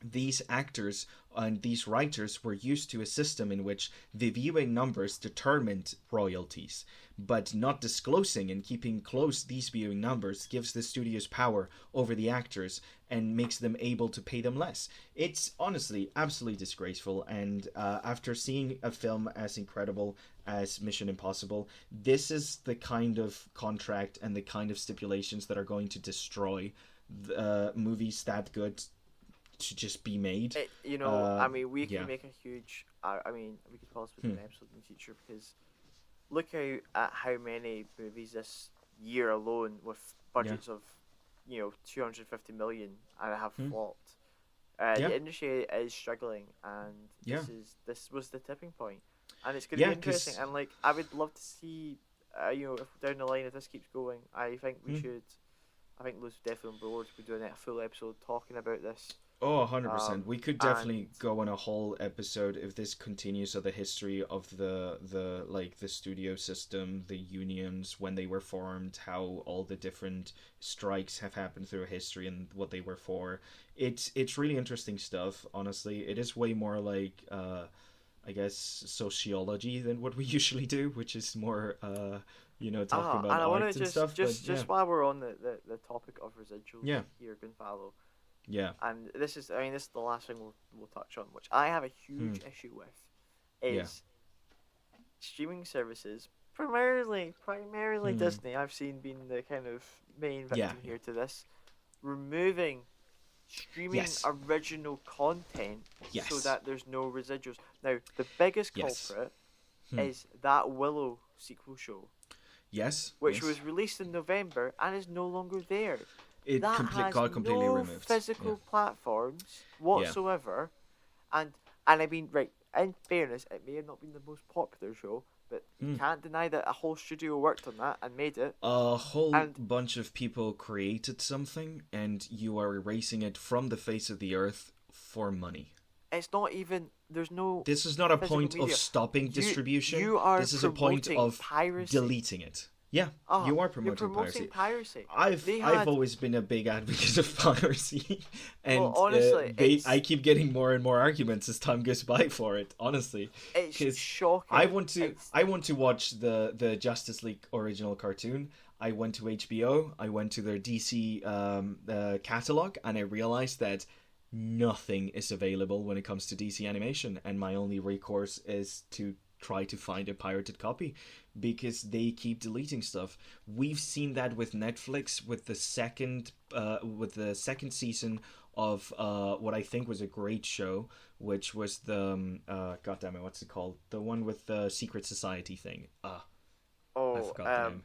these actors and these writers were used to a system in which the viewing numbers determined royalties, but not disclosing and keeping close these viewing numbers gives the studios power over the actors and makes them able to pay them less. It's honestly absolutely disgraceful, and after seeing a film as incredible as Mission Impossible, this is the kind of contract and the kind of stipulations that are going to destroy movies that good to just be made. I mean, we can make a huge. I mean, we could possibly do an episode in the future, because look at how many movies this year alone with budgets of 250 million and have flopped. The industry is struggling, and this was the tipping point, and it's going to be interesting. And like, I would love to see, if down the line, if this keeps going, I think we should. I think Lou's definitely on board. We're doing a full episode talking about this. Oh, 100%. We could definitely go on a whole episode if this continues of the history of the studio system, the unions, when they were formed, how all the different strikes have happened through history and what they were for. It's really interesting stuff, honestly. It is way more like, I guess, sociology than what we usually do, which is more, talking about art and stuff. Just while we're on the topic of residuals here, Gonzalo. Yeah. And this is the last thing we'll touch on, which I have a huge issue with, is streaming services, primarily Disney, I've seen being the kind of main victim here to this, removing streaming original content so that there's no residuals. Now, the biggest culprit is that Willow sequel show. Yes. Which was released in November and is no longer there. It got completely removed. Physical platforms whatsoever, and I mean, right, in fairness, it may have not been the most popular show, but you can't deny that a whole studio worked on that and made it. A whole bunch of people created something, and you are erasing it from the face of the earth for money. It's not even. There's no. This is not a physical point media. of stopping distribution. You are this is a point promoting of piracy. deleting it. Yeah, you are promoting you're promoting piracy. I've always been a big advocate of piracy, and well, honestly, I keep getting more and more arguments as time goes by for it. Honestly, it's shocking. I want to watch the Justice League original cartoon. I went to HBO. I went to their DC catalog, and I realized that nothing is available when it comes to DC animation, and my only recourse is to try to find a pirated copy because they keep deleting stuff. We've seen that with Netflix with the second season of what I think was a great show, which was the God damn it, what's it called? The one with the secret society thing. I forgot the name.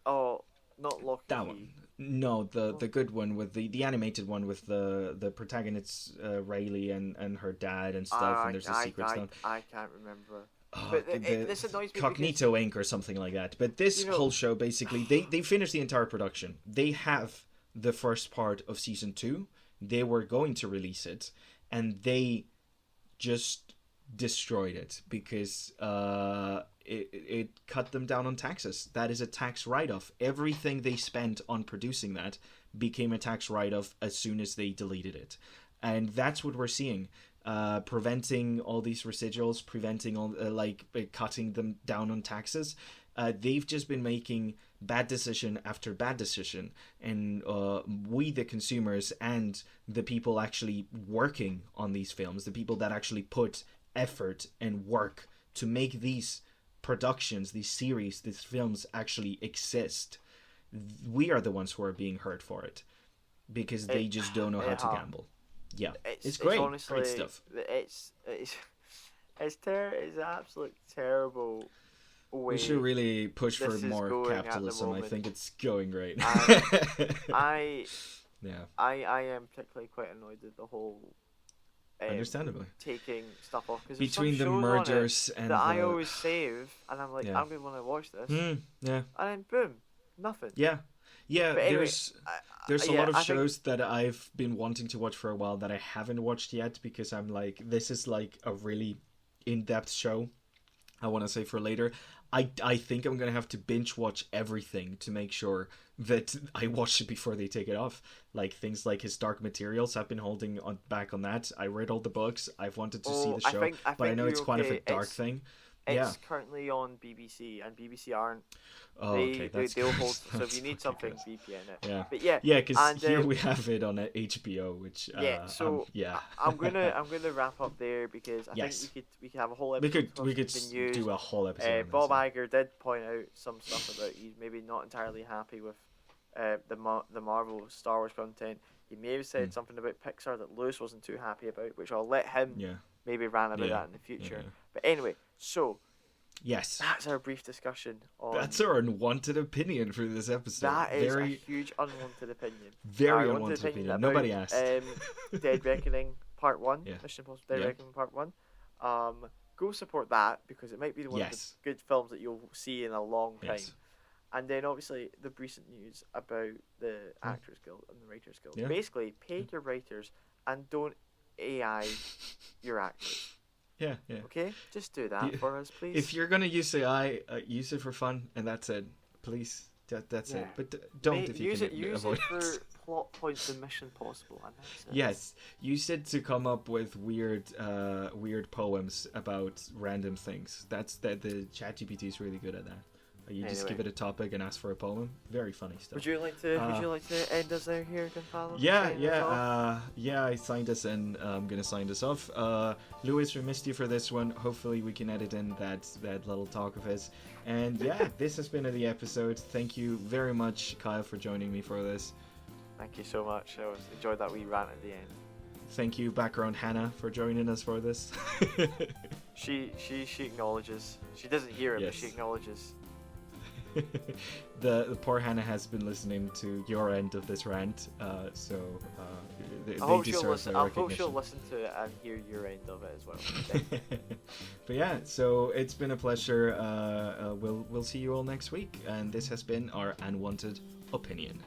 Oh, not Loki. That one. No, the good one with the animated one with the protagonist Rayleigh and her dad and stuff, and there's a secret stuff. I can't remember. But this annoys me Cognito Inc. or something like that. But this whole show, basically, they finished the entire production. They have the first part of season 2. They were going to release it, and they just destroyed it because it cut them down on taxes. That is a tax write-off. Everything they spent on producing that became a tax write-off as soon as they deleted it. And that's what we're seeing. Preventing all these residuals, preventing all cutting them down on taxes. They've just been making bad decision after bad decision, and we, the consumers, and the people actually working on these films, the people that actually put effort and work to make these productions, these series, these films actually exist, we are the ones who are being hurt for it because they just don't know how to gamble. Yeah, it's great. Honestly, great stuff. It's absolute terrible way. We should really push for more capitalism. I think it's going great. I am particularly quite annoyed at the whole. Understandably, taking stuff off because between the mergers and that I always save, and I'm like, I'm going to want to watch this. Yeah, and then boom, nothing. Yeah. But anyway, there's a lot of shows that I've been wanting to watch for a while that I haven't watched yet because I'm like, this is like a really in-depth show. I want to say for later. I think I'm going to have to binge watch everything to make sure that I watch it before they take it off. Like things like his Dark Materials, I've been holding back on that. I read all the books. I've wanted to see the show, but I know it's quite of a dark thing. It's currently on BBC, and BBC aren't. They'll hold. So if you need something, VPN it. Yeah, but because here we have it on HBO, which I'm gonna wrap up there because I think we could have a whole episode. We could do a whole episode. Bob Iger did point out some stuff about he's maybe not entirely happy with the Marvel Star Wars content. He may have said something about Pixar that Lewis wasn't too happy about, which I'll let him maybe rant about that in the future. But anyway, so that's our brief discussion on. That's our unwanted opinion for this episode. That is a huge unwanted opinion. Very unwanted opinion. About, nobody asked. Dead Reckoning Part 1. Yeah. Mission Impossible Dead Reckoning Part 1. Go support that because it might be one of the good films that you'll see in a long time. Yes. And then obviously the recent news about the Actors Guild and the Writers Guild. Yeah. Basically, pay your writers and don't AI your actors. Yeah. Okay? Just do that for us, please. If you're going to use AI, use it for fun, and that's it. Please. That's it. But don't if you can avoid it. Use it for plot points in Mission Impossible, and that's it. Yes. Use it to come up with weird poems about random things. That's the ChatGPT is really good at that. You just give it a topic and ask for a poem. Very funny stuff. Would you like to end us there here, Gonzalo? I signed us in. I'm gonna sign this off. Lewis, we missed you for this one. Hopefully we can edit in that little talk of his. And this has been the episode. Thank you very much, Kyle, for joining me for this. Thank you so much. I enjoyed that wee rant at the end. Thank you, background Hannah, for joining us for this. She acknowledges. She doesn't hear it, but she acknowledges. The poor Hannah has been listening to your end of this rant, they deserve their recognition. I hope she'll listen to it and hear your end of it as well. But so it's been a pleasure. We'll see you all next week, and this has been our Unwanted Opinion.